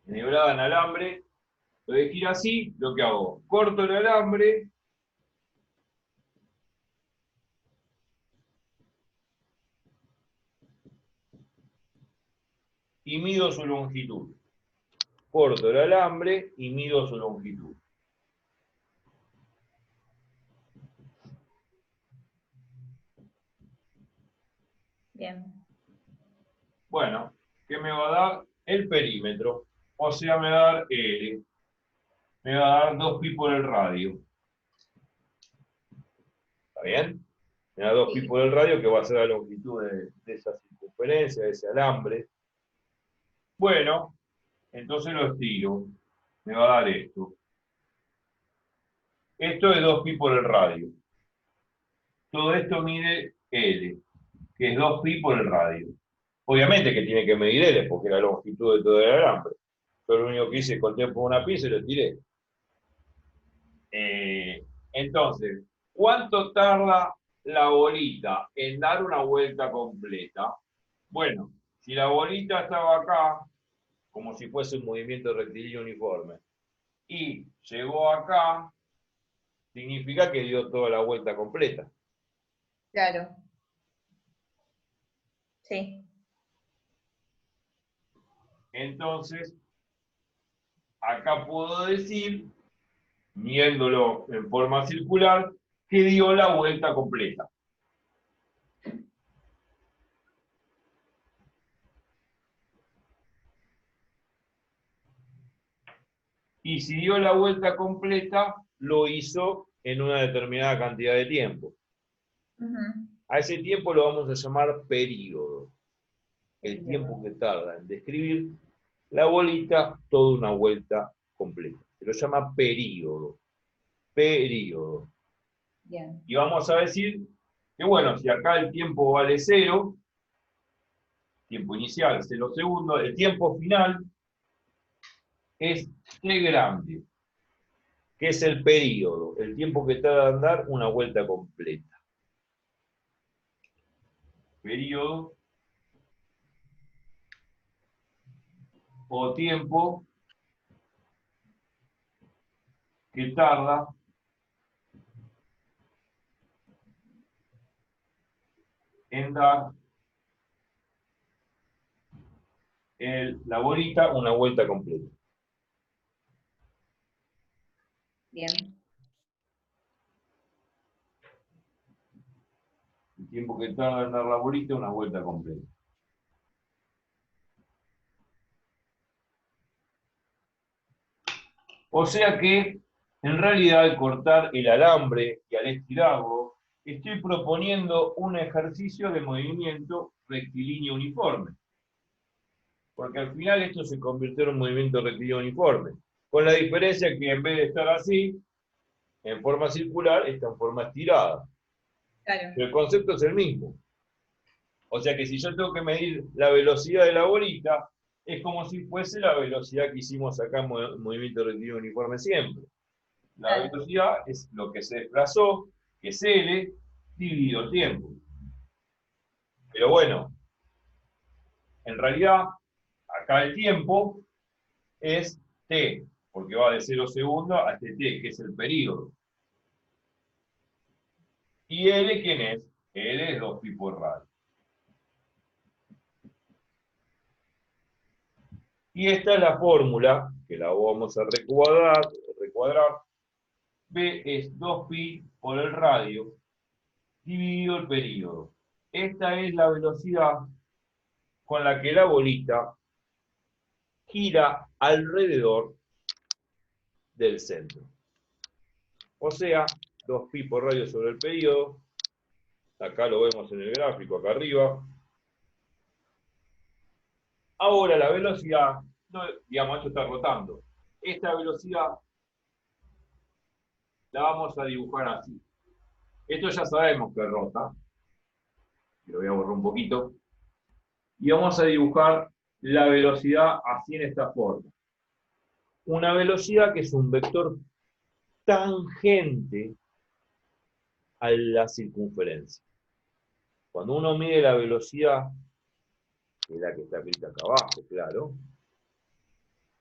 enhebrada en alambre, lo de gira así, lo que hago, corto el alambre, y mido su longitud. Corto el alambre y mido su longitud. Bien. Bueno, ¿qué me va a dar? El perímetro. O sea, me va a dar L. Me va a dar 2pi por el radio. ¿Está bien? Me da 2pi por el radio, que va a ser la longitud de esa circunferencia, de ese alambre. Bueno, entonces lo estiro. Me va a dar esto. Esto es 2pi por el radio. Todo esto mide L, que es 2pi por el radio. Obviamente que tiene que medir L, porque es la longitud de todo el alambre. Yo lo único que hice con tiempo una pinza y lo tiré. Entonces, ¿cuánto tarda la bolita en dar una vuelta completa? Bueno, si la bolita estaba acá, como si fuese un movimiento rectilíneo uniforme, y llegó acá, significa que dio toda la vuelta completa. Claro. Sí. Entonces, acá puedo decir, viéndolo en forma circular, que dio la vuelta completa. Y si dio la vuelta completa, lo hizo en una determinada cantidad de tiempo. A ese tiempo lo vamos a llamar período. El tiempo que tarda en describir la bolita toda una vuelta completa. Se lo llama período. Período. Bien. Y vamos a decir que, bueno, si acá el tiempo vale 0, tiempo inicial 0 segundos, el tiempo final es t grande, que es el período, el tiempo que tarda en dar una vuelta completa. Período o tiempo que tarda en dar la bolita una vuelta completa. Bien. El tiempo que tarda en dar la bolita una vuelta completa. O sea que, en realidad, al cortar el alambre y al estirarlo, estoy proponiendo un ejercicio de movimiento rectilíneo uniforme. Porque al final esto se convirtió en un movimiento rectilíneo uniforme. Con la diferencia que en vez de estar así, en forma circular, está en forma estirada. Claro. Pero el concepto es el mismo. O sea que si yo tengo que medir la velocidad de la bolita, es como si fuese la velocidad que hicimos acá en movimiento rectilíneo uniforme siempre. La velocidad es lo que se desplazó, que es L, dividido el tiempo. Pero bueno, en realidad, acá el tiempo es T, porque va de 0 segundos a este T, que es el período. ¿Y L quién es? L es 2pi por radio. Y esta es la fórmula, que la vamos a recuadrar. B es 2pi por el radio, dividido el período. Esta es la velocidad con la que la bolita gira alrededor del centro. O sea, 2pi por radio sobre el período. Acá lo vemos en el gráfico, acá arriba. Ahora la velocidad, digamos, esto está rotando. Esta velocidad la vamos a dibujar así. Esto ya sabemos que rota. Lo voy a borrar un poquito. Y vamos a dibujar la velocidad así en esta forma. Una velocidad que es un vector tangente a la circunferencia. Cuando uno mide la velocidad, que es la que está escrita acá abajo, claro,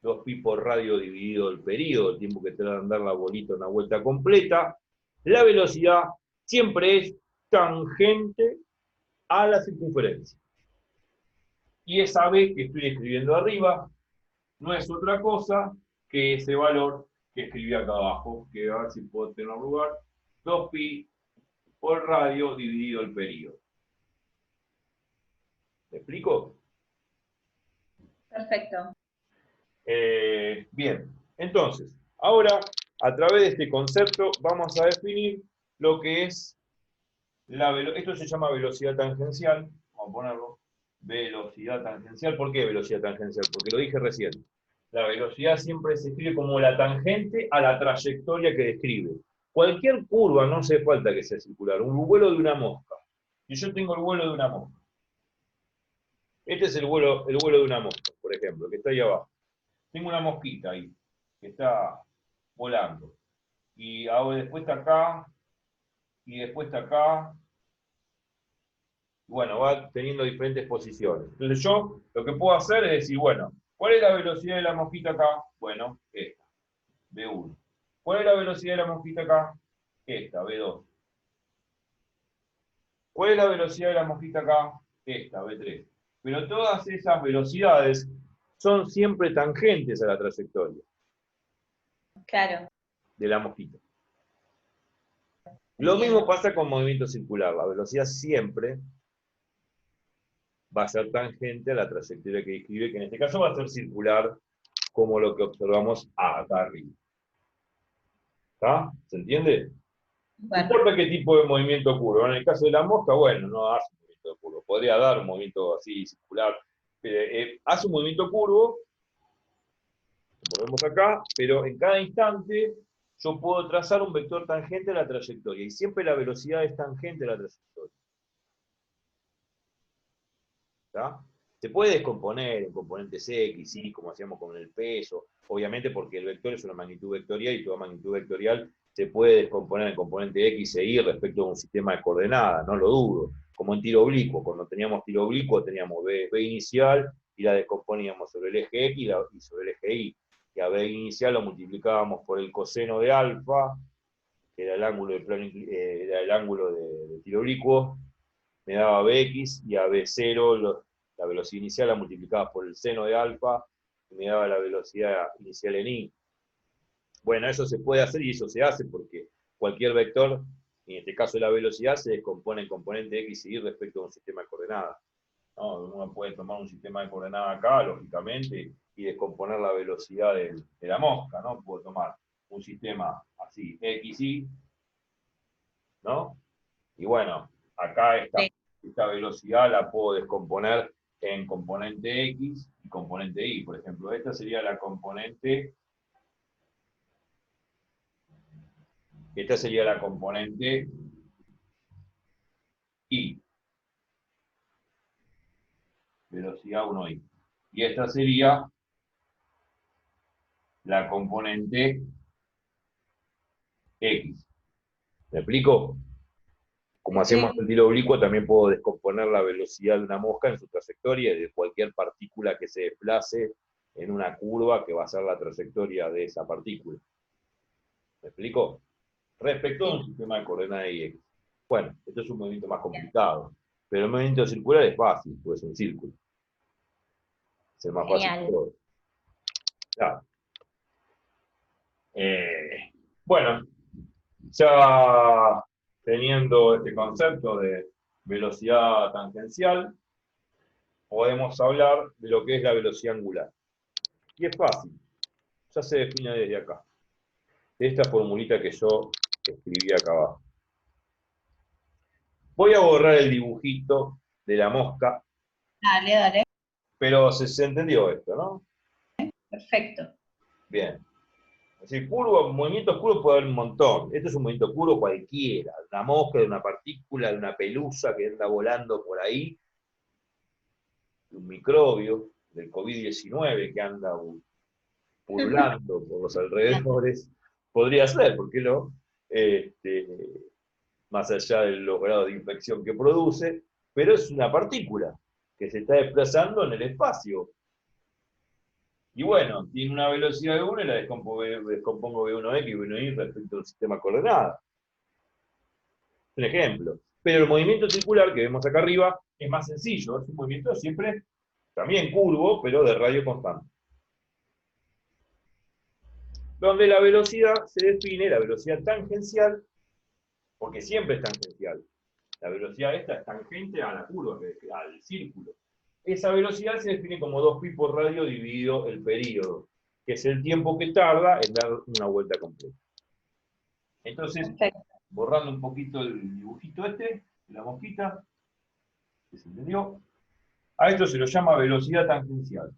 2pi por radio dividido el período, el tiempo que tarda en dar la bolita una vuelta completa, la velocidad siempre es tangente a la circunferencia. Y esa B que estoy escribiendo arriba no es otra cosa que ese valor que escribí acá abajo, que a ver si puedo tener lugar, 2pi por radio dividido el período. ¿Me explico? Perfecto. Bien, entonces, ahora, a través de este concepto, vamos a definir lo que es esto se llama velocidad tangencial, vamos a ponerlo, velocidad tangencial. ¿Por qué velocidad tangencial? Porque lo dije recién. La velocidad siempre se escribe como la tangente a la trayectoria que describe. Cualquier curva, no hace falta que sea circular, un vuelo de una mosca. Si yo tengo el vuelo de una mosca, este es el vuelo de una mosca, por ejemplo, que está ahí abajo. Tengo una mosquita ahí, que está volando. Y después está acá, y después está acá. Bueno, va teniendo diferentes posiciones. Entonces yo lo que puedo hacer es decir, bueno, ¿cuál es la velocidad de la mosquita acá? Bueno, esta, V1. ¿Cuál es la velocidad de la mosquita acá? Esta, V2. ¿Cuál es la velocidad de la mosquita acá? Esta, V3. Pero todas esas velocidades son siempre tangentes a la trayectoria. Claro. De la mosquita. Lo mismo pasa con movimiento circular. La velocidad siempre va a ser tangente a la trayectoria que describe, que en este caso va a ser circular, como lo que observamos acá arriba. ¿Está? ¿Se entiende? No Bueno, importa qué tipo de movimiento curvo. En el caso de la mosca, bueno, no hace un movimiento curvo. Podría dar un movimiento así circular. Hace un movimiento curvo, volvemos acá, pero en cada instante yo puedo trazar un vector tangente a la trayectoria. Y siempre la velocidad es tangente a la trayectoria. ¿Está? Se puede descomponer en componentes X, Y, como hacíamos con el peso, obviamente porque el vector es una magnitud vectorial y toda magnitud vectorial se puede descomponer en componente X e Y respecto a un sistema de coordenadas, no lo dudo. Como en tiro oblicuo, cuando teníamos tiro oblicuo teníamos B inicial y la descomponíamos sobre el eje X y sobre el eje Y. Y a B inicial lo multiplicábamos por el coseno de alfa, que era el ángulo del plano, era el ángulo de tiro oblicuo, me daba Bx, y a B0 la velocidad inicial la multiplicaba por el seno de alfa, y me daba la velocidad inicial en y. Bueno, eso se puede hacer y eso se hace porque cualquier vector, en este caso la velocidad, se descompone en componente x y y respecto a un sistema de coordenadas. ¿No? Uno puede tomar un sistema de coordenadas acá, lógicamente, y descomponer la velocidad de la mosca, ¿no? Puedo tomar un sistema así, x, y, ¿no? Y bueno, acá esta velocidad la puedo descomponer en componente X y componente Y. Por ejemplo, esta sería la componente, esta sería la componente Y, velocidad 1Y. Y esta sería la componente X. ¿Me explico? Como hacemos sí, el tiro oblicuo, también puedo descomponer la velocidad de una mosca en su trayectoria y de cualquier partícula que se desplace en una curva que va a ser la trayectoria de esa partícula. ¿Me explico? Respecto a sí, un sistema de coordenadas y X. Bueno, esto es un movimiento más complicado, pero el movimiento circular es fácil, pues es un círculo. Es el más fácil de genial. todos. Claro. Bueno, ya teniendo este concepto de velocidad tangencial, podemos hablar de lo que es la velocidad angular. Y es fácil, ya se define desde acá. De esta formulita que yo escribí acá abajo. Voy a borrar el dibujito de la mosca, Dale, dale, pero se entendió esto, ¿no? perfecto. Bien. Es decir, curvo, movimientos curvos puede haber un montón. Este es un movimiento curvo cualquiera. De una mosca, de una partícula, de una pelusa que anda volando por ahí, de un microbio, del COVID-19 que anda pululando por los alrededores. Podría ser, ¿por qué no? Este, más allá de los grados de infección que produce, pero es una partícula que se está desplazando en el espacio. Y bueno, tiene una velocidad de 1 y la descompongo B1X y B1Y respecto al sistema de coordenadas. Un ejemplo. Pero el movimiento circular que vemos acá arriba es más sencillo, es un movimiento siempre también curvo, pero de radio constante. Donde la velocidad se define, la velocidad tangencial, porque siempre es tangencial. La velocidad esta es tangente a la curva, al círculo. Esa velocidad se define como 2pi por radio dividido el período, que es el tiempo que tarda en dar una vuelta completa. Entonces, Perfecto. borrando un poquito el dibujito este, de la mosquita, que se entendió, a esto se lo llama velocidad tangencial.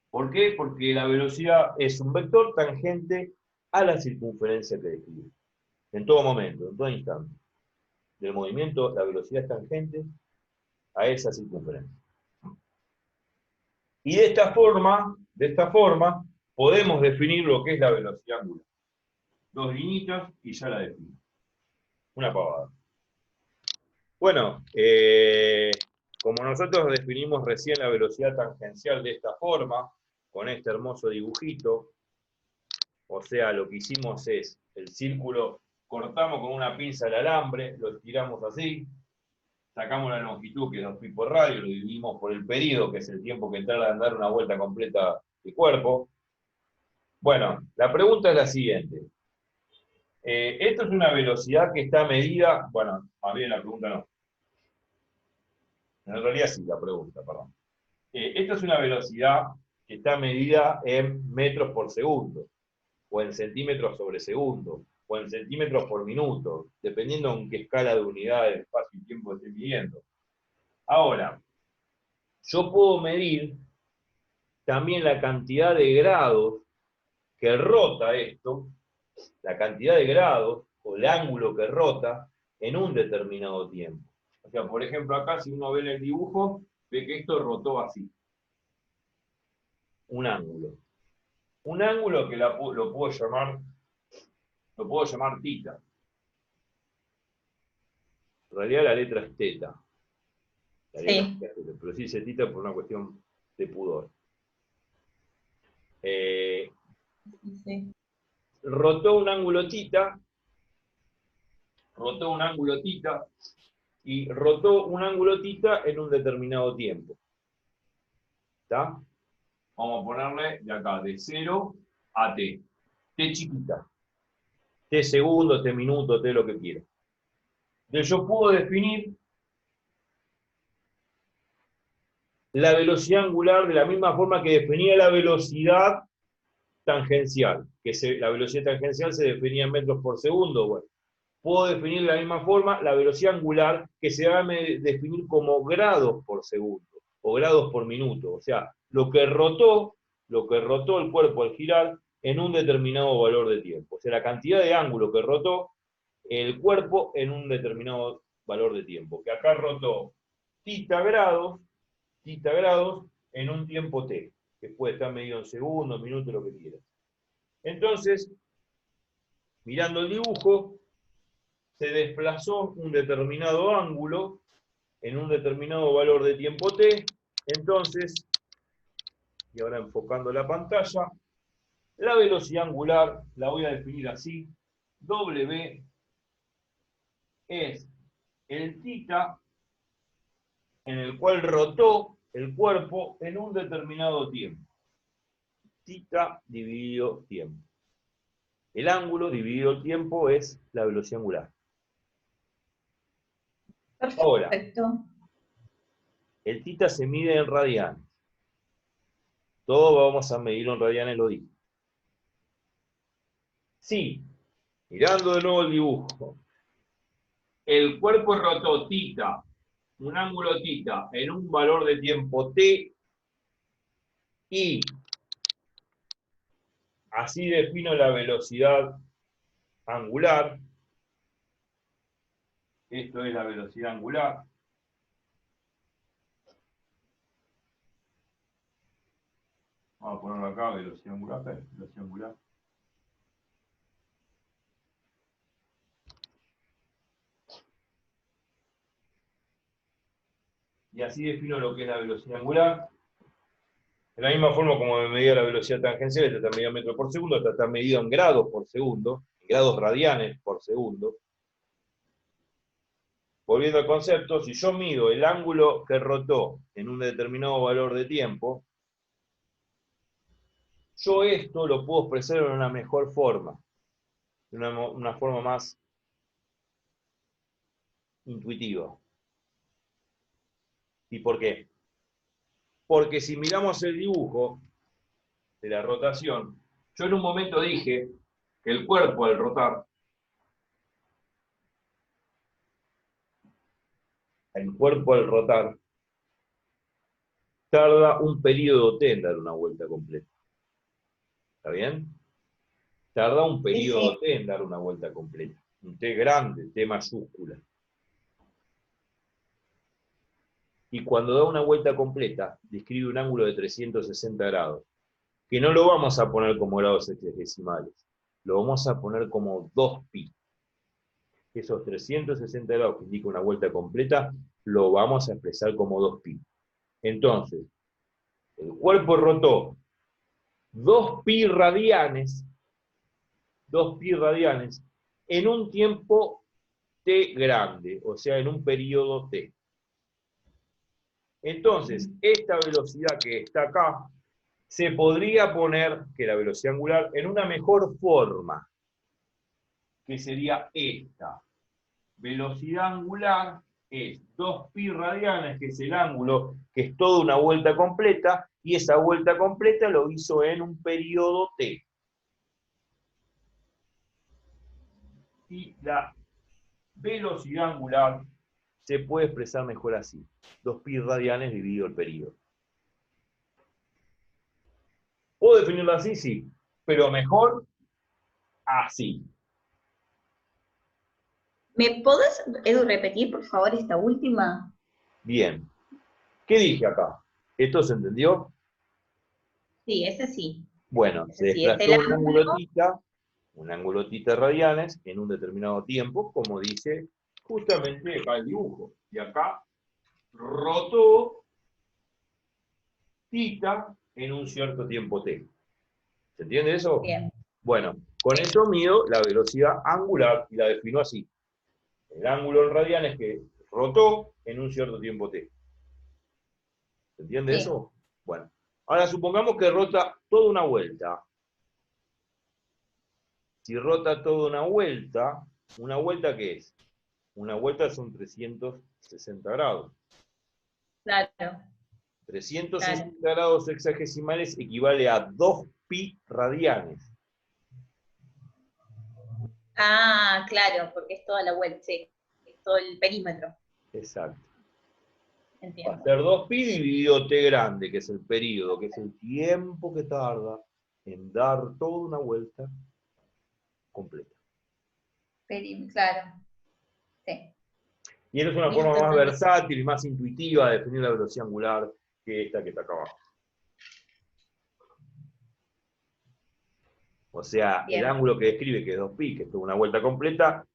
¿Por qué? Porque la velocidad es un vector tangente a la circunferencia que describe. En todo momento, en todo instante. Del movimiento, la velocidad es tangente a esa circunferencia. Y de esta forma, podemos definir lo que es la velocidad angular. Dos líneas y ya la defino. Una pavada. Bueno, como nosotros definimos recién la velocidad tangencial de esta forma, con este hermoso dibujito, o sea, lo que hicimos es el círculo, cortamos con una pinza el alambre, lo estiramos así, sacamos la longitud, que es 2pi por radio, lo dividimos por el periodo, que es el tiempo que tarda en dar una vuelta completa del cuerpo. Bueno, la pregunta es la siguiente. Esto es una velocidad que está medida, bueno, más bien la pregunta no. En realidad sí, la pregunta, perdón. Esta es una velocidad que está medida en metros por segundo, o en centímetros sobre segundo, o en centímetros por minuto, dependiendo en qué escala de unidad de espacio y tiempo esté midiendo. Ahora, yo puedo medir también la cantidad de grados que rota esto, la cantidad de grados o el ángulo que rota en un determinado tiempo. O sea, por ejemplo, acá si uno ve en el dibujo, ve que esto rotó así. Un ángulo. Un ángulo que lo puedo llamar tita. En realidad la letra es teta. Sí. Pero sí se tita por una cuestión de pudor. Sí. Rotó un ángulo tita, y rotó un ángulo tita en un determinado tiempo. ¿Está? Vamos a ponerle de acá, de 0 a t. T chiquita. T segundos, T minutos, T lo que quiera. Entonces yo puedo definir la velocidad angular de la misma forma que definía la velocidad tangencial. La velocidad tangencial se definía en metros por segundo. Bueno, puedo definir de la misma forma la velocidad angular que se va a definir como grados por segundo o grados por minuto. O sea, lo que rotó el cuerpo al girar en un determinado valor de tiempo. O sea, la cantidad de ángulo que rotó el cuerpo en un determinado valor de tiempo. Que acá rotó tita grados en un tiempo t, que puede estar medido en segundos, minutos, lo que quieras. Entonces, mirando el dibujo, se desplazó un determinado ángulo en un determinado valor de tiempo t. Entonces, y ahora enfocando la pantalla, la velocidad angular la voy a definir así. W es el tita en el cual rotó el cuerpo en un determinado tiempo. Tita dividido tiempo. El ángulo dividido el tiempo es la velocidad angular. Perfecto. Ahora, el tita se mide en radianes. Todo vamos a medirlo en radianes, lo digo. Sí, mirando de nuevo el dibujo, el cuerpo rotó tita, un ángulo tita, en un valor de tiempo t, y así defino la velocidad angular. Esto es la velocidad angular. Vamos a ponerlo acá, velocidad angular. Y así defino lo que es la velocidad angular. De la misma forma como me medía la velocidad tangencial, esta está medida en metros por segundo, esta está medida en grados por segundo, en grados radianes por segundo. Volviendo al concepto, si yo mido el ángulo que rotó en un determinado valor de tiempo, yo esto lo puedo expresar en una mejor forma, de una forma más intuitiva. ¿Y por qué? Porque si miramos el dibujo de la rotación, yo en un momento dije que el cuerpo al rotar, tarda un periodo t en dar una vuelta completa. ¿Está bien? Tarda un periodo t en dar una vuelta completa. Un t grande, t mayúscula. Y cuando da una vuelta completa, describe un ángulo de 360 grados, que no lo vamos a poner como grados sexagesimales, lo vamos a poner como 2pi. Esos 360 grados que indica una vuelta completa, lo vamos a expresar como 2pi. Entonces, el cuerpo rotó 2pi radianes en un tiempo t grande, o sea, en un periodo t. Entonces, esta velocidad que está acá, se podría poner, que la velocidad angular, en una mejor forma, que sería esta. Velocidad angular es 2pi radianes, que es el ángulo, que es toda una vuelta completa, y esa vuelta completa lo hizo en un periodo t. Y la velocidad angular se puede expresar mejor así: 2pi radianes dividido el periodo. ¿Puedo definirlo así? Sí, pero mejor así. ¿Me podés, Edu, repetir, por favor, esta última? Bien. ¿Qué dije acá? ¿Esto se entendió? Sí, ese sí. Bueno, se Ese sí, es el desplazó ángulo. un ángulo tita radianes en un determinado tiempo, como dice justamente acá el dibujo. Y acá rotó tita en un cierto tiempo t. ¿Se entiende eso? Bien. Bueno, con eso mido la velocidad angular y la defino así: el ángulo en radianes que rotó en un cierto tiempo t. ¿Se entiende Sí. eso? Bueno, ahora supongamos que rota toda una vuelta. Si rota toda ¿una vuelta qué es? Una vuelta son 360 grados. Claro, 360 claro. grados hexagesimales equivale a 2pi radianes. Ah, claro, porque es toda la vuelta, sí. Es todo el perímetro. Exacto. Va a Entiendo. ser 2pi dividido t grande, que es el periodo, que es el tiempo que tarda en dar toda una vuelta completa. Claro, sí. Y esa es una forma Listo, más entonces. versátil y más intuitiva de definir la velocidad angular que esta que está acá abajo. O sea, el Bien. ángulo que describe, que es 2pi, que es toda una vuelta completa,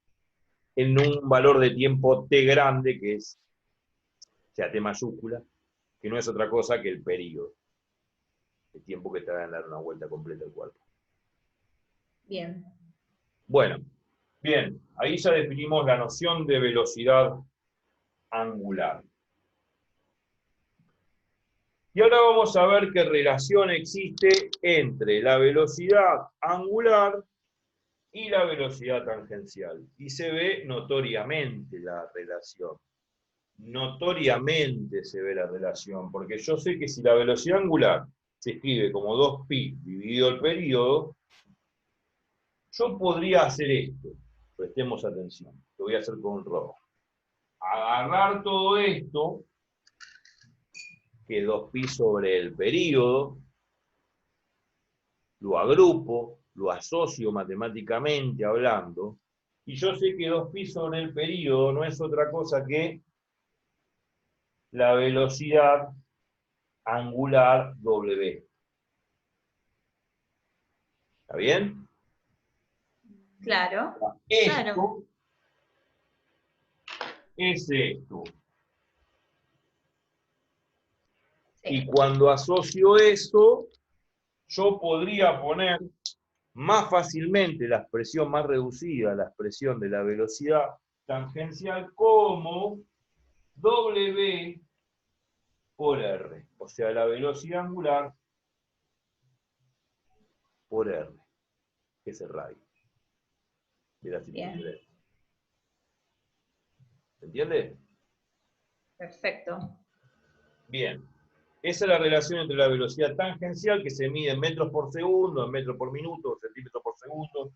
en un valor de tiempo t grande, que es, o sea, t mayúscula, que no es otra cosa que el periodo, el tiempo que tarda en dar una vuelta completa al cuerpo. Bien. Bueno, bien, ahí ya definimos la noción de velocidad angular. Y ahora vamos a ver qué relación existe entre la velocidad angular y la velocidad tangencial. Y se ve notoriamente la relación. Notoriamente se ve la relación, porque yo sé que si la velocidad angular se escribe como 2pi dividido el periodo, yo podría hacer esto. Prestemos atención, lo voy a hacer con un rojo. Agarrar todo esto, que es 2pi sobre el periodo, lo agrupo, lo asocio matemáticamente hablando, y yo sé que 2pi sobre el periodo no es otra cosa que la velocidad angular W. ¿Está bien? Claro, claro. Esto es esto. Y Sí. cuando asocio eso, yo podría poner más fácilmente la expresión más reducida, la expresión de la velocidad tangencial, como W por R. O sea, la velocidad angular por R, que es el radio de la Bien. circunferencia. ¿Se entiende? Perfecto. Bien. Esa es la relación entre la velocidad tangencial, que se mide en metros por segundo, en metros por minuto, centímetros por segundo,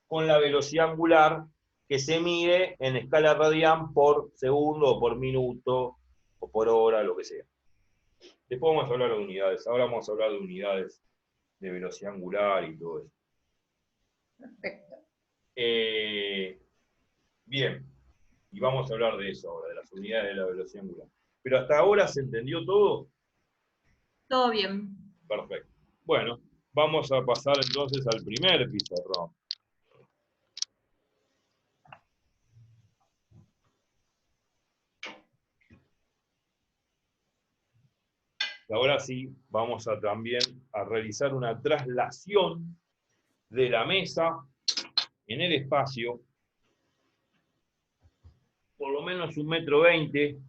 con la velocidad angular, que se mide en escala radian por segundo, o por minuto, o por hora, lo que sea. Después vamos a hablar de unidades. Ahora vamos a hablar de unidades de velocidad angular y todo eso. Perfecto. Bien. Y vamos a hablar de eso ahora, de las unidades de la velocidad angular. Pero hasta ahora se entendió todo. Todo bien. Perfecto. Bueno, vamos a pasar entonces al primer pizarrón. Ahora sí, vamos a también a realizar una traslación de la mesa en el espacio, por lo menos 1,20 m,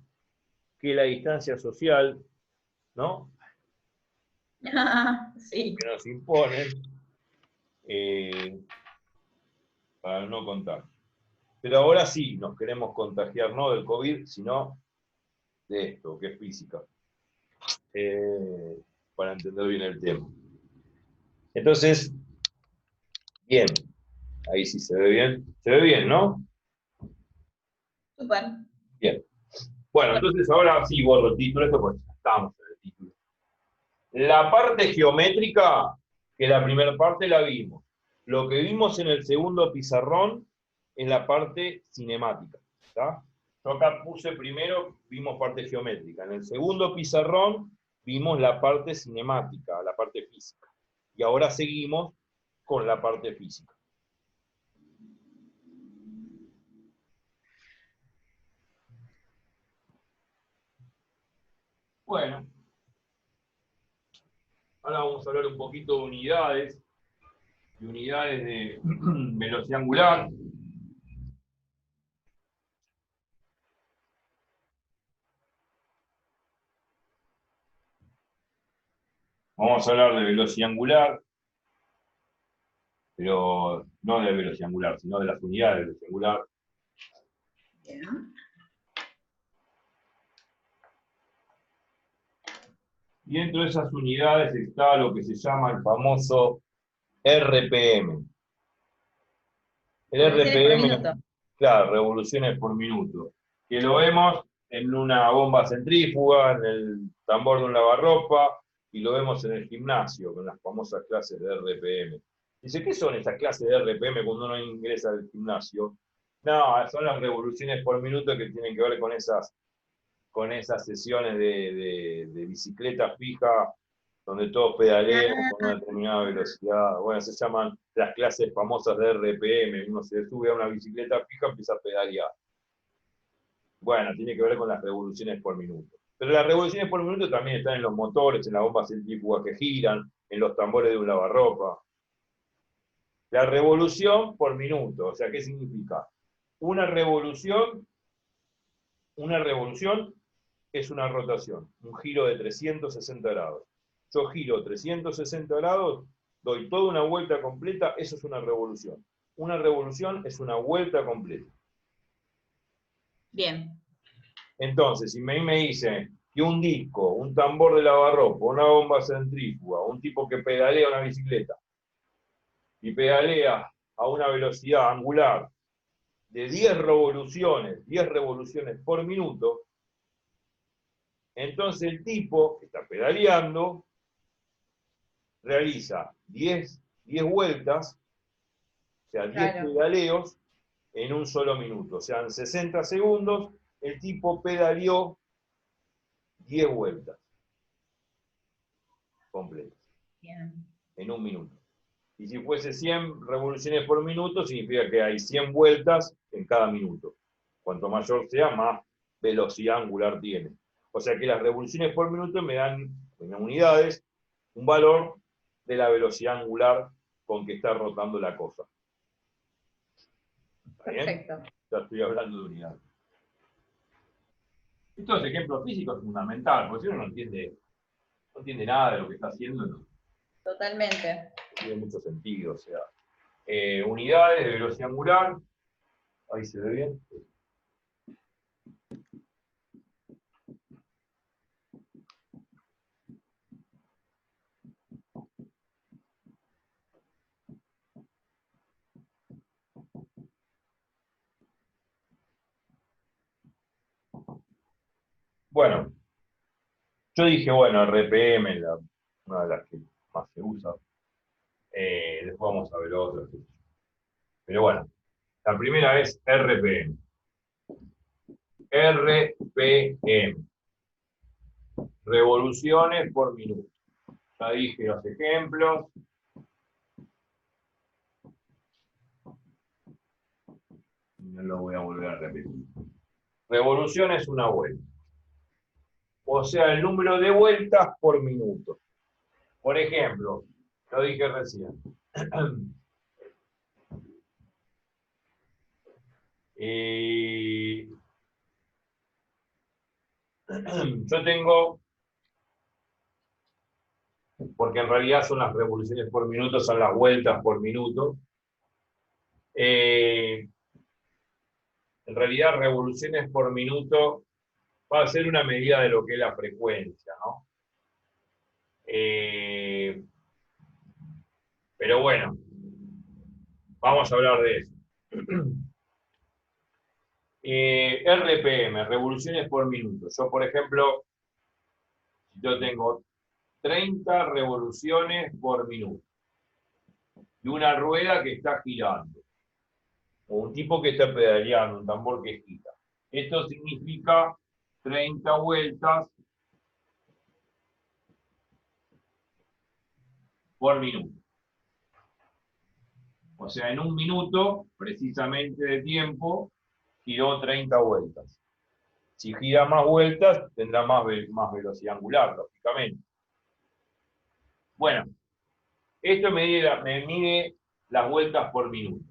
que es la distancia social, ¿no?, Sí. que nos imponen, para no contar. Pero ahora sí nos queremos contagiar no del COVID, sino de esto, que es física. Para entender bien el tema. Entonces, bien. Ahí sí se ve bien. Se ve bien, ¿no? Súper. Bien. Bueno, entonces ahora sí borro el título, esto porque estamos en el título. La parte geométrica, que la primera parte la vimos. Lo que vimos en el segundo pizarrón es la parte cinemática. ¿Está? Yo acá puse primero, vimos parte geométrica. En el segundo pizarrón vimos la parte cinemática, la parte física. Y ahora seguimos con la parte física. Bueno, ahora vamos a hablar un poquito de unidades de velocidad angular. Vamos a hablar de velocidad angular, pero no de velocidad angular, sino de las unidades de velocidad angular. Bien. Y dentro de esas unidades está lo que se llama el famoso RPM. El Revoluciones por RPM, minuto. claro, revoluciones por minuto, que lo vemos en una bomba centrífuga, en el tambor de un lavarropa, y lo vemos en el gimnasio, con las famosas clases de RPM. Dice, ¿qué son esas clases de RPM cuando uno ingresa al gimnasio? No, son las revoluciones por minuto que tienen que ver con esas sesiones de bicicleta fija, donde todos pedalean con una Ah, determinada velocidad. Bueno, se llaman las clases famosas de RPM. Uno se sube a una bicicleta fija y empieza a pedalear. Bueno, tiene que ver con las revoluciones por minuto. Pero las revoluciones por minuto también están en los motores, en las bombas centrífugas que giran, en los tambores de un lavarropa. La revolución por minuto, o sea, ¿qué significa? Una revolución es una rotación, un giro de 360 grados. Yo giro 360 grados, doy toda una vuelta completa, eso es una revolución. Una revolución es una vuelta completa. bien. Entonces, si me dicen que un disco, un tambor de lavarropa, una bomba centrífuga, un tipo que pedalea una bicicleta y pedalea a una velocidad angular de 10 revoluciones por minuto, entonces el tipo que está pedaleando realiza 10 vueltas, o sea, 10 Claro. pedaleos en un solo minuto. O sea, en 60 segundos el tipo pedaleó 10 vueltas completas Bien. en un minuto. Y si fuese 100 revoluciones por minuto, significa que hay 100 vueltas en cada minuto. Cuanto mayor sea, más velocidad angular tiene. O sea que las revoluciones por minuto me dan, en unidades, un valor de la velocidad angular con que está rotando la cosa. ¿Está bien? Perfecto. Ya estoy hablando de unidades. Estos ejemplos físicos es fundamental, porque si uno no entiende nada de lo que está haciendo, no Totalmente. tiene mucho sentido. O sea, unidades de velocidad angular, ahí se ve bien. Bueno, yo dije, bueno, RPM, una de las que más se usa. Después vamos a ver otras. Pero bueno, la primera es RPM. RPM. Revoluciones por minuto. Ya dije los ejemplos. No lo voy a volver a repetir. Revolución es una vuelta. O sea, el número de vueltas por minuto. Por ejemplo, lo dije recién. Yo tengo, porque en realidad son las revoluciones por minuto, son las vueltas por minuto. en realidad revoluciones por minuto va a ser una medida de lo que es la frecuencia, ¿no? Pero bueno, vamos a hablar de eso. RPM, revoluciones por minuto. Yo, por ejemplo, yo tengo 30 revoluciones por minuto y una rueda que está girando, o un tipo que está pedaleando, un tambor que gira. Esto significa 30 vueltas por minuto. O sea, en un minuto, precisamente de tiempo, giró 30 vueltas. Si gira más vueltas, tendrá más velocidad angular, lógicamente. Bueno, esto me mide las vueltas por minuto.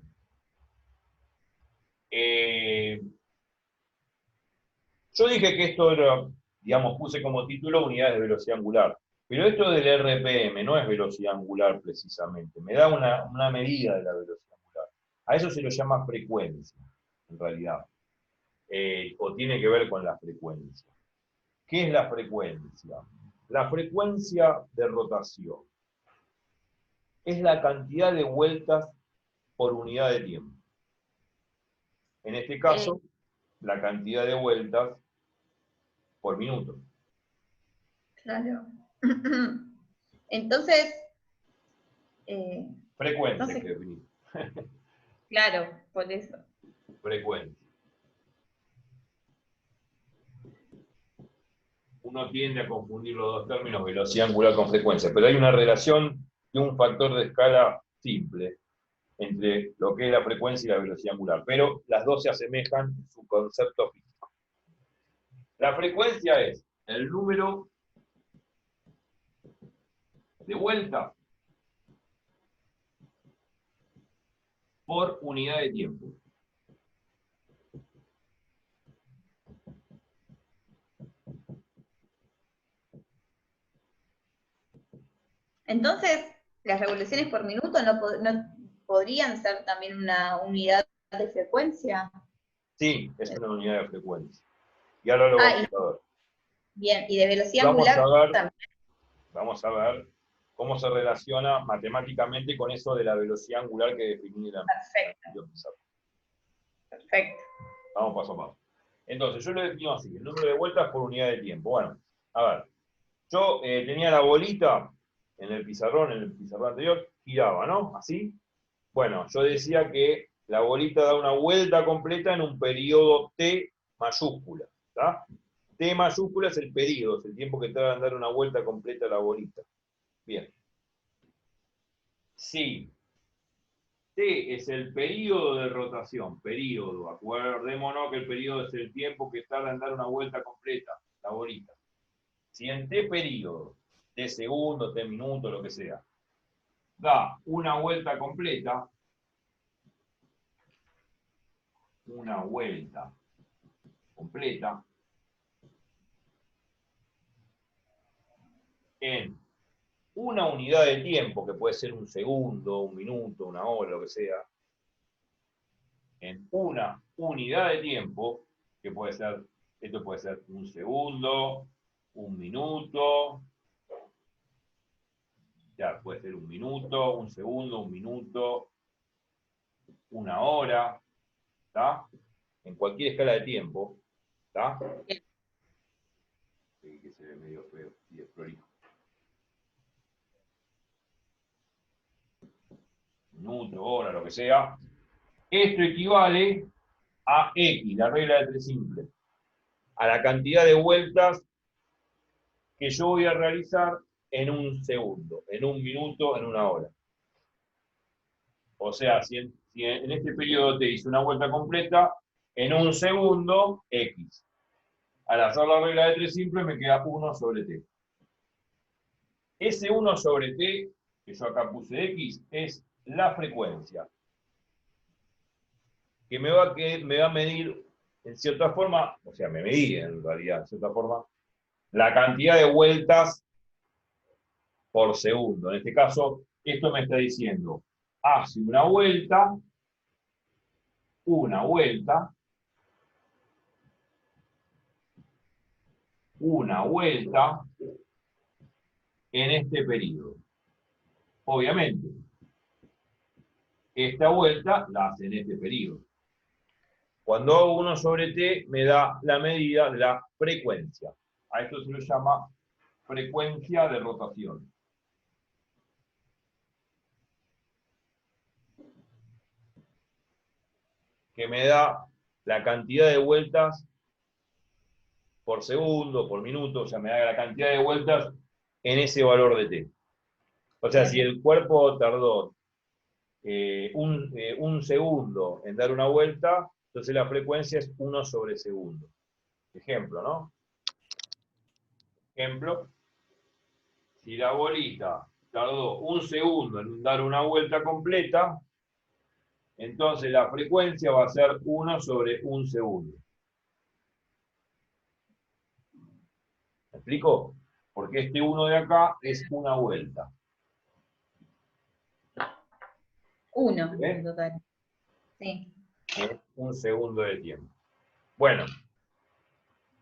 Yo dije que esto era, digamos, puse como título unidades de velocidad angular. Pero esto del RPM no es velocidad angular precisamente. Me da una medida de la velocidad angular. A eso se lo llama frecuencia, en realidad. O tiene que ver con la frecuencia. ¿Qué es la frecuencia? La frecuencia de rotación es la cantidad de vueltas por unidad de tiempo. En este caso, la cantidad de vueltas por minuto. Claro. Entonces, Frecuencia, entonces, que definir. claro, por eso. Frecuencia. Uno tiende a confundir los dos términos, velocidad angular con frecuencia, pero hay una relación de un factor de escala simple entre lo que es la frecuencia y la velocidad angular, pero las dos se asemejan en su concepto físico. La frecuencia es el número de vueltas por unidad de tiempo. Entonces, las revoluciones por minuto no podrían ser también una unidad de frecuencia. Sí, es una unidad de frecuencia. Y ahora lo vamos a ver. Bien, y de velocidad angular también. Vamos a ver cómo se relaciona matemáticamente con eso de la velocidad angular que definí la. Perfecto. Perfecto. Vamos paso a paso. Entonces, yo lo defino así, el número de vueltas por unidad de tiempo. Bueno, a ver, yo tenía la bolita en el pizarrón anterior, giraba, ¿no? Así. Bueno, yo decía que la bolita da una vuelta completa en un periodo T mayúscula, ¿está? T mayúscula es el periodo, es el tiempo que tarda en dar una vuelta completa a la bolita. Bien. Sí. T es el periodo de rotación, periodo. Acordémonos que el periodo es el tiempo que tarda en dar una vuelta completa, la bolita. Si en T periodo, T segundo, T minuto, lo que sea, da una vuelta completa, en una unidad de tiempo, que puede ser un segundo, un minuto, una hora, lo que sea, en una unidad de tiempo, que puede ser, esto puede ser un segundo, un minuto, ya puede ser un minuto, un segundo, un minuto, una hora, ¿está? En cualquier escala de tiempo, ¿está? Que se ve medio feo y desprolijo. Minuto, hora, lo que sea. Esto equivale a X, la regla de tres simple, a la cantidad de vueltas que yo voy a realizar en un segundo, en un minuto, en una hora. O sea, si en este periodo te hice una vuelta completa, en un segundo, X. Al hacer la regla de tres simple me queda 1 sobre T. Ese 1 sobre T, que yo acá puse X, es la frecuencia. Que me va a medir, en cierta forma, o sea, me medí en realidad, en cierta forma, la cantidad de vueltas por segundo. En este caso, esto me está diciendo, hace una vuelta, una vuelta en este periodo. Obviamente, esta vuelta la hace en este periodo. Cuando hago 1 sobre t, me da la medida de la frecuencia. A esto se lo llama frecuencia de rotación. Que me da la cantidad de vueltas por segundo, por minuto, o sea, me da la cantidad de vueltas en ese valor de t. O sea, si el cuerpo tardó un segundo en dar una vuelta, entonces la frecuencia es 1 sobre segundo. Ejemplo, ¿no? Ejemplo, si la bolita tardó un segundo en dar una vuelta completa, entonces la frecuencia va a ser 1 sobre un segundo. ¿Me explico? Porque este 1 de acá es una vuelta. 1 ¿Ven? en total. Sí. Es un segundo de tiempo. Bueno,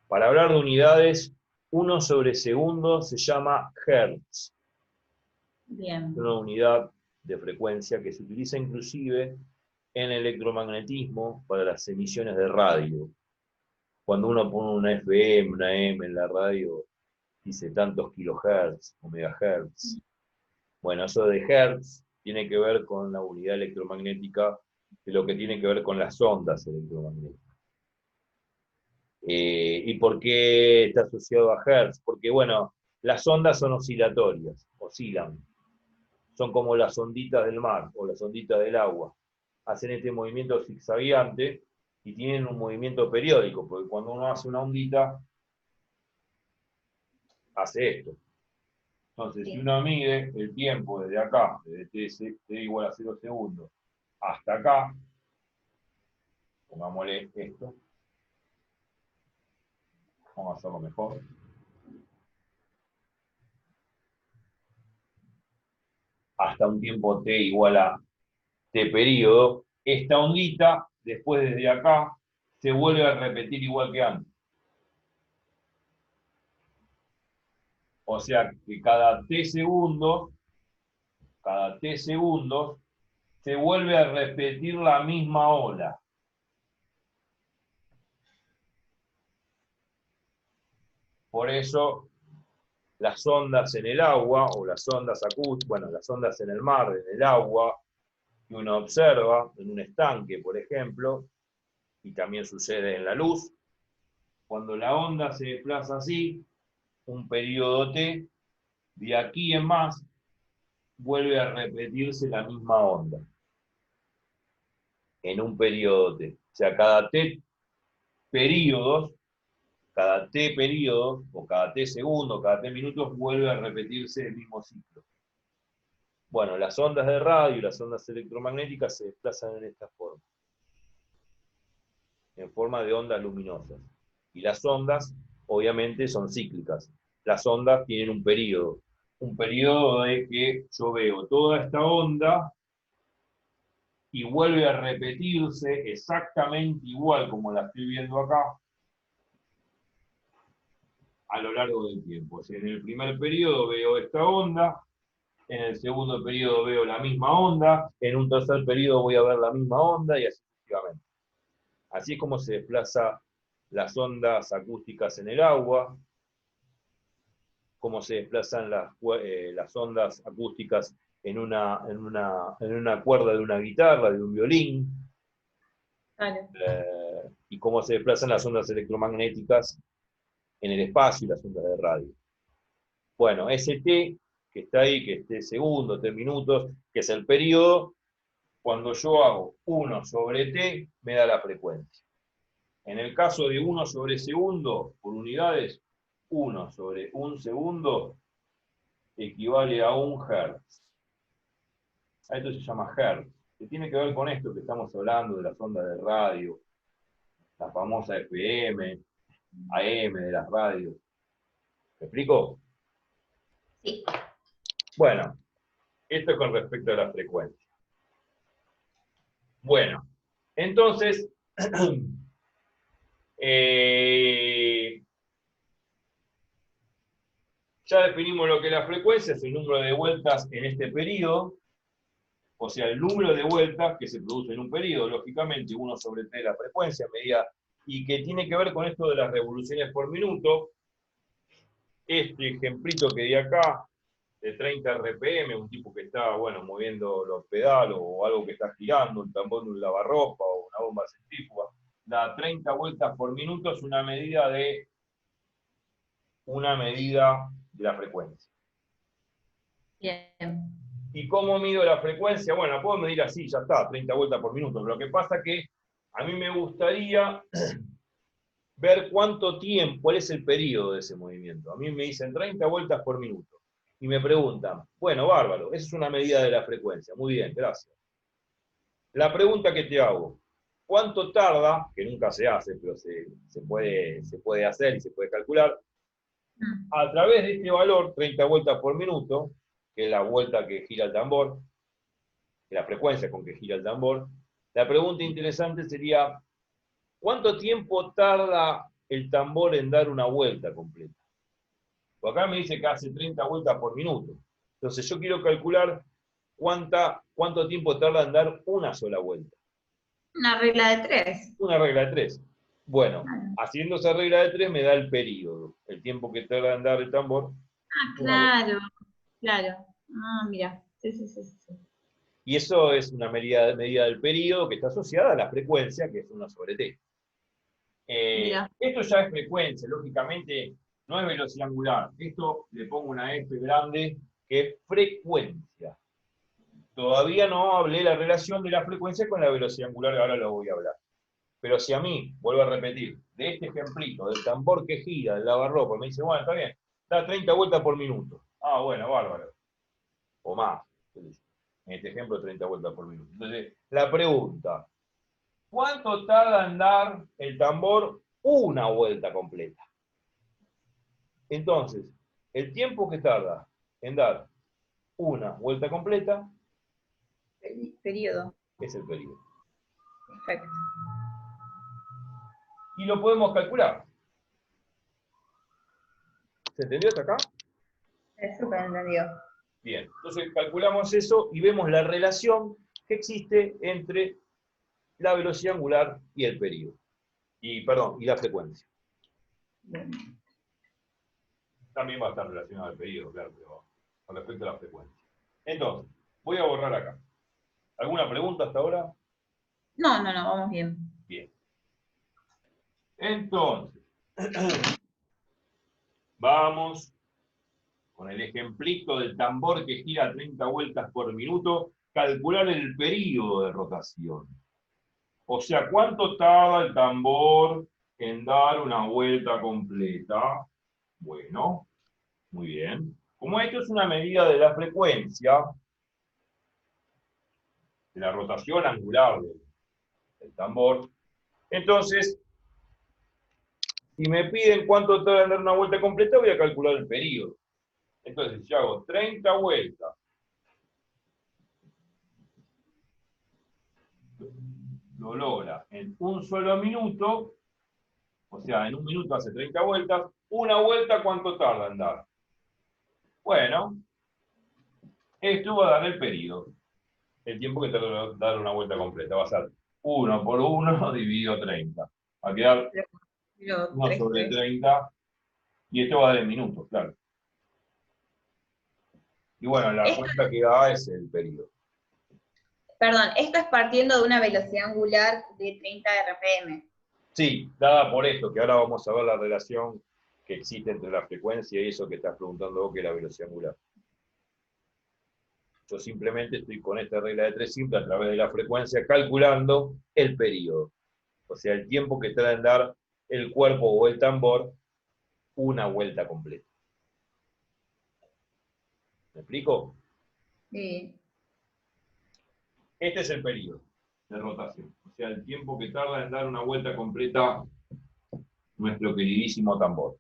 para hablar de unidades, 1 sobre segundo se llama hertz. Bien. Es una unidad de frecuencia que se utiliza inclusive en electromagnetismo para las emisiones de radio. Cuando uno pone una FM, una M en la radio, dice tantos kilohertz o megahertz. Bueno, eso de hertz tiene que ver con la unidad electromagnética de lo que tiene que ver con las ondas electromagnéticas. ¿Y por qué está asociado a hertz? Porque, bueno, las ondas son oscilatorias, oscilan. Son como las onditas del mar o las onditas del agua. Hacen este movimiento zigzagueante y tienen un movimiento periódico, porque cuando uno hace una ondita, hace esto. Entonces, Sí. si uno mide el tiempo desde acá, desde t igual a 0 segundos, hasta acá, pongámosle esto, vamos a hacerlo mejor. Hasta un tiempo t igual a t periodo, esta ondita, después desde acá, se vuelve a repetir igual que antes. O sea que cada t segundos, se vuelve a repetir la misma ola. Por eso, las ondas en el agua, o las ondas acústicas, bueno, las ondas en el mar, en el agua, que uno observa en un estanque, por ejemplo, y también sucede en la luz, cuando la onda se desplaza así, un periodo t, de aquí en más, vuelve a repetirse la misma onda, en un periodo t. O sea, cada t periodos, o cada t segundos, cada t minutos, vuelve a repetirse el mismo ciclo. Bueno, las ondas de radio y las ondas electromagnéticas se desplazan en esta forma, en forma de ondas luminosas. Y las ondas, obviamente, son cíclicas. Las ondas tienen un periodo de que yo veo toda esta onda y vuelve a repetirse exactamente igual como la estoy viendo acá a lo largo del tiempo. O sea, en el primer periodo veo esta onda, en el segundo periodo veo la misma onda, en un tercer periodo voy a ver la misma onda y así sucesivamente. Así es como se desplazan las ondas acústicas en el agua, cómo se desplazan las ondas acústicas en una cuerda de una guitarra, de un violín, Claro. y cómo se desplazan las ondas electromagnéticas en el espacio y las ondas de radio. Bueno, ese t que está ahí, que es t segundos, t minutos, que es el periodo, cuando yo hago 1 sobre t, me da la frecuencia. En el caso de 1 sobre segundo, por unidades, 1 sobre un segundo equivale a 1 hertz. A esto se llama hertz, que tiene que ver con esto que estamos hablando de las ondas de radio, la famosa FM, AM de las radios. ¿Me explico? Sí. Bueno, esto con respecto a la frecuencia. Bueno, entonces, Ya definimos lo que es la frecuencia, es el número de vueltas en este periodo, o sea, el número de vueltas que se produce en un periodo, lógicamente 1 sobre 3 la frecuencia, medida, y que tiene que ver con esto de las revoluciones por minuto. Este ejemplito que di acá, de 30 RPM, un tipo que está, bueno, moviendo los pedales o algo que está girando, un tambor de un lavarropa o una bomba centrífuga, da 30 vueltas por minuto, es una medida de la frecuencia. Bien. ¿Y cómo mido la frecuencia? Bueno, la puedo medir así, ya está, 30 vueltas por minuto. Lo que pasa es que a mí me gustaría ver cuánto tiempo, cuál es el periodo de ese movimiento. A mí me dicen 30 vueltas por minuto. Y me preguntan, bueno, bárbaro, esa es una medida de la frecuencia. Muy bien, gracias. La pregunta que te hago, ¿cuánto tarda, que nunca se hace, pero se puede hacer y se puede calcular, a través de este valor, 30 vueltas por minuto, que es la vuelta que gira el tambor, la frecuencia con que gira el tambor, la pregunta interesante sería, ¿cuánto tiempo tarda el tambor en dar una vuelta completa? Pues acá me dice que hace 30 vueltas por minuto. Entonces yo quiero calcular cuánto tiempo tarda en dar una sola vuelta. Una regla de 3. Una regla de 3. Bueno, haciendo esa regla de 3 me da el periodo, el tiempo que tarda en dar el tambor. Ah, Una vuelta. claro, claro. Ah, mira. Sí, sí, sí, sí. Y eso es una medida del periodo que está asociada a la frecuencia, que es 1 sobre t. Mira. Esto ya es frecuencia, lógicamente no es velocidad angular. Esto le pongo una F grande, que es frecuencia. Todavía no hablé la relación de la frecuencia con la velocidad angular, ahora lo voy a hablar. Pero si a mí, vuelvo a repetir, de este ejemplito, del tambor que gira, del lavarropa, me dice, bueno, está bien, da 30 vueltas por minuto. Ah, bueno, bárbaro. O más. En este ejemplo, 30 vueltas por minuto. Entonces, la pregunta, ¿cuánto tarda en dar el tambor una vuelta completa? Entonces, el tiempo que tarda en dar una vuelta completa Periodo. es el periodo. Perfecto. Y lo podemos calcular. ¿Se entendió hasta acá? Es súper entendido. Bien, entonces calculamos eso y vemos la relación que existe entre la velocidad angular y el periodo. Y la frecuencia. Bien. También va a estar relacionado al periodo, claro, pero con respecto a la frecuencia. Entonces, voy a borrar acá. ¿Alguna pregunta hasta ahora? No, no, no, vamos bien. Bien. Entonces, vamos con el ejemplito del tambor que gira 30 vueltas por minuto, calcular el periodo de rotación. O sea, ¿cuánto tarda el tambor en dar una vuelta completa? Bueno, muy bien. Como esto es una medida de la frecuencia, de la rotación angular del tambor, entonces, si me piden cuánto tarda en dar una vuelta completa, voy a calcular el periodo. Entonces, si hago 30 vueltas, lo logra en un solo minuto, o sea, en un minuto hace 30 vueltas, una vuelta, ¿cuánto tarda en dar? Bueno, esto va a dar el periodo, el tiempo que tarda en dar una vuelta completa. Va a ser 1 por 1 dividido 30. Va a quedar Pero 1 3, sobre 3. 30, y esto va a dar en minutos, claro. Y bueno, la Esto, cuenta que da es el periodo. perdón, esto es partiendo de una velocidad angular de 30 RPM. Sí, dada por esto, que ahora vamos a ver la relación que existe entre la frecuencia y eso que estás preguntando vos, que es la velocidad angular. Yo simplemente estoy con esta regla de 3 simple a través de la frecuencia calculando el periodo. O sea, el tiempo que tarda en dar el cuerpo o el tambor una vuelta completa. ¿Me explico? Sí. Este es el periodo de rotación. O sea, el tiempo que tarda en dar una vuelta completa nuestro queridísimo tambor.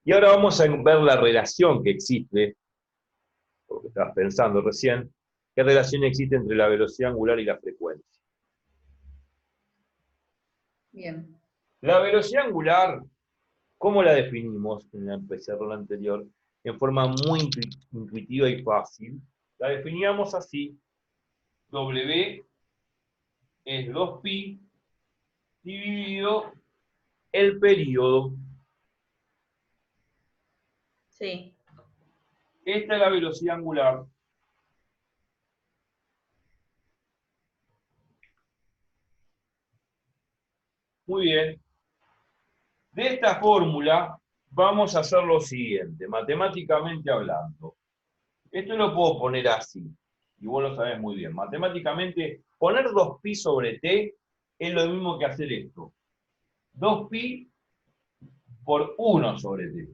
Y ahora vamos a ver la relación que existe, porque estabas pensando recién, qué relación existe entre la velocidad angular y la frecuencia. Bien. La velocidad angular, ¿cómo la definimos en el pizarrón anterior? en forma muy intuitiva y fácil. La definíamos así. W es 2pi dividido el periodo. Sí. Esta es la velocidad angular. Muy bien. De esta fórmula vamos a hacer lo siguiente, matemáticamente hablando. Esto lo puedo poner así, y vos lo sabés muy bien. Matemáticamente, poner 2pi sobre t es lo mismo que hacer esto. 2pi por 1 sobre t.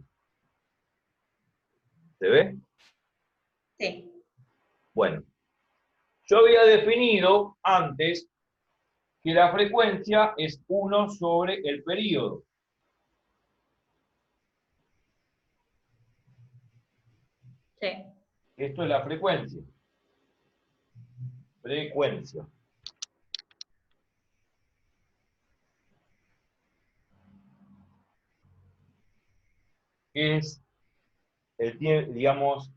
¿Se ve? Sí. Bueno, yo había definido antes que la frecuencia es 1 sobre el período. Sí. Esto es la frecuencia. Frecuencia. Es el tiempo, digamos,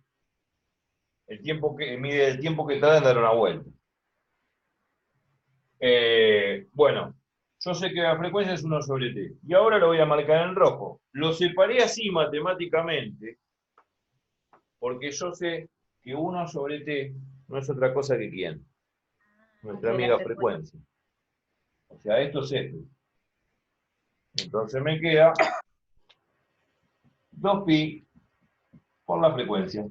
el tiempo que mide el tiempo que tarda en dar una vuelta. Bueno, yo sé que la frecuencia es 1 sobre t. Y ahora lo voy a marcar en rojo. Lo separé así matemáticamente, porque yo sé que 1 sobre t no es otra cosa que ¿quién? Nuestra De la amiga frecuencia. frecuencia. O sea, esto es esto. Entonces me queda 2pi por la frecuencia.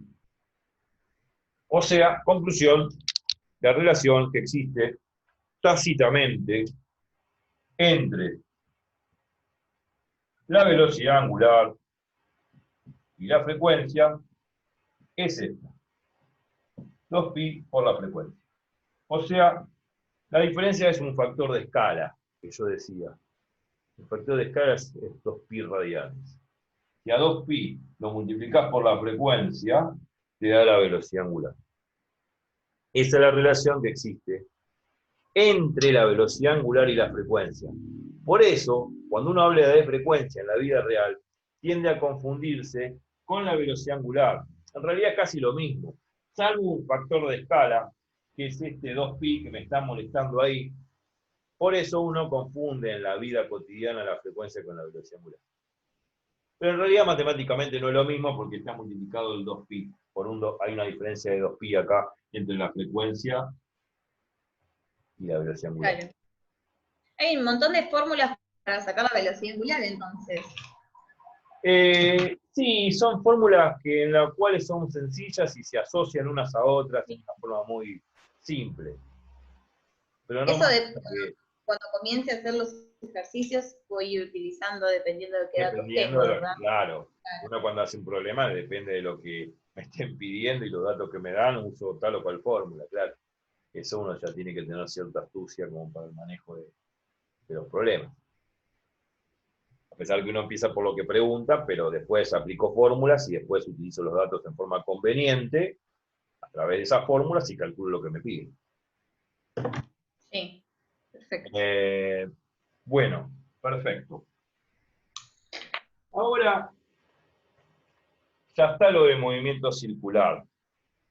O sea, conclusión, la relación que existe tácitamente entre la velocidad angular y la frecuencia es esta. 2pi por la frecuencia. O sea, la diferencia es un factor de escala, que yo decía. El factor de escala es 2pi radianes. Si a 2pi lo multiplicás por la frecuencia, te da la velocidad angular. Esa es la relación que existe entre la velocidad angular y la frecuencia. Por eso, cuando uno habla de frecuencia en la vida real, tiende a confundirse con la velocidad angular. En realidad es casi lo mismo, salvo un factor de escala, que es este 2pi que me está molestando ahí. Por eso uno confunde en la vida cotidiana la frecuencia con la velocidad angular. Pero en realidad matemáticamente no es lo mismo porque está multiplicado el 2pi. Hay una diferencia de 2pi acá entre la frecuencia y la velocidad angular. Claro. Hay un montón de fórmulas para sacar la velocidad angular, entonces. Sí, son fórmulas en las cuales son sencillas y se asocian unas a otras de una forma muy simple. Pero no Eso más de que cuando comience a hacer los ejercicios, voy a ir utilizando dependiendo de qué datos dependiendo tengo, de ¿verdad? claro, Claro. uno cuando hace un problema depende de lo que me estén pidiendo y los datos que me dan, uso tal o cual fórmula, claro. Eso uno ya tiene que tener cierta astucia como para el manejo de los problemas. A pesar que uno empieza por lo que pregunta, pero después aplico fórmulas y después utilizo los datos en forma conveniente a través de esas fórmulas y calculo lo que me piden. Sí, perfecto. Bueno, perfecto. Ahora ya está lo de movimiento circular.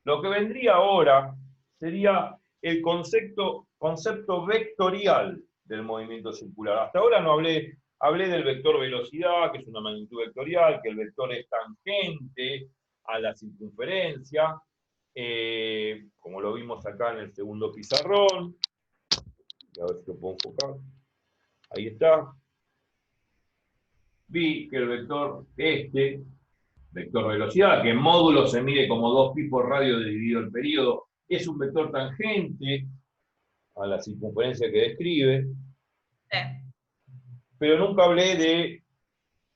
Lo que vendría ahora sería el concepto vectorial del movimiento circular. Hasta ahora no hablé del vector velocidad, que es una magnitud vectorial, que el vector es tangente a la circunferencia, como lo vimos acá en el segundo pizarrón. A ver si lo puedo enfocar. Ahí está. Vi que el vector vector velocidad, que en módulo se mide como 2pi por radio dividido el periodo, es un vector tangente a la circunferencia que describe, Sí, pero nunca hablé de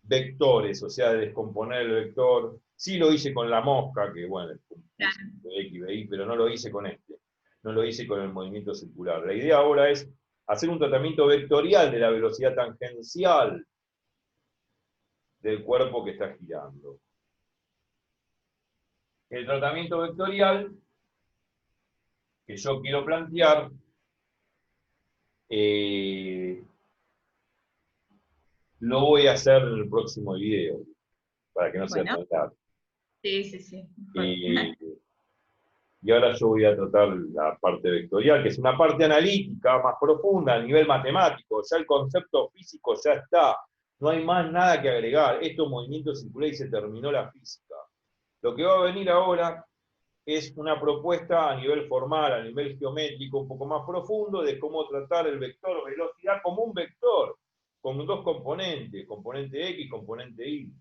vectores, o sea, de descomponer el vector. Sí lo hice con la mosca, que bueno, es claro. X, Y, pero no lo hice con este. No lo hice con el movimiento circular. La idea ahora es hacer un tratamiento vectorial de la velocidad tangencial del cuerpo que está girando. El tratamiento vectorial que yo quiero plantear lo voy a hacer en el próximo video, para que no sea Bueno, tan largo. Sí, sí, sí. Y, y ahora yo voy a tratar la parte vectorial, que es una parte analítica más profunda a nivel matemático. Ya el concepto físico ya está. No hay más nada que agregar. Esto es movimiento circular y se terminó la física. Lo que va a venir ahora es una propuesta a nivel formal, a nivel geométrico, un poco más profundo, de cómo tratar el vector velocidad como un vector, con dos componentes, componente X y componente Y.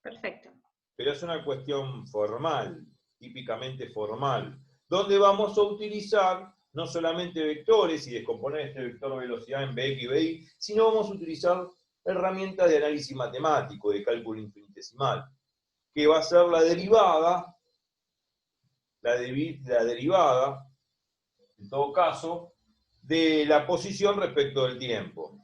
Perfecto. Pero es una cuestión formal, típicamente formal, donde vamos a utilizar no solamente vectores y descomponer este vector velocidad en Bx y By, sino vamos a utilizar herramientas de análisis matemático, de cálculo infinitesimal, que va a ser la derivada, en todo caso, de la posición respecto del tiempo.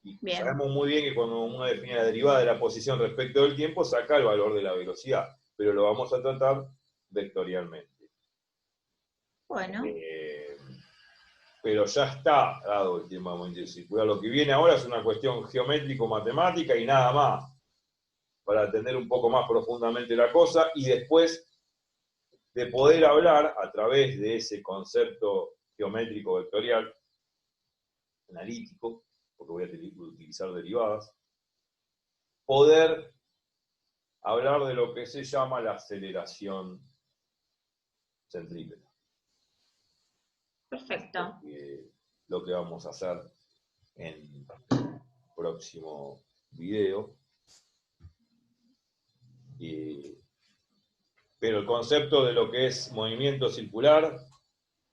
Y Bien. sabemos muy bien que cuando uno define la derivada de la posición respecto del tiempo, saca el valor de la velocidad, pero lo vamos a tratar vectorialmente. Bueno. Pero ya está dado el tema de movimiento circular. Lo que viene ahora es una cuestión geométrico-matemática y nada más, para entender un poco más profundamente la cosa, y después de poder hablar a través de ese concepto geométrico vectorial, analítico, porque voy a utilizar derivadas, poder hablar de lo que se llama la aceleración centrípeta. Perfecto. Lo que vamos a hacer en el próximo video. Pero el concepto de lo que es movimiento circular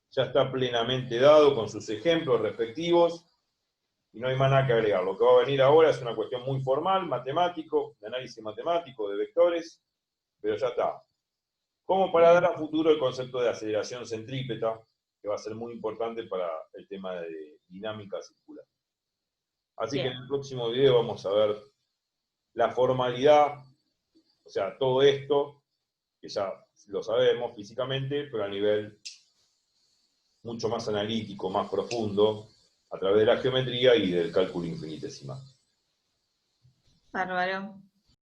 ya está plenamente dado con sus ejemplos respectivos y no hay más nada que agregar. Lo que va a venir ahora es una cuestión muy formal, matemático, de análisis matemático, de vectores, pero ya está. Como para dar a futuro el concepto de aceleración centrípeta, que va a ser muy importante para el tema de dinámica circular. Así que en el próximo video vamos a ver la formalidad, o sea, todo esto, que ya lo sabemos físicamente, pero a nivel mucho más analítico, más profundo, a través de la geometría y del cálculo infinitesimal. Bárbaro.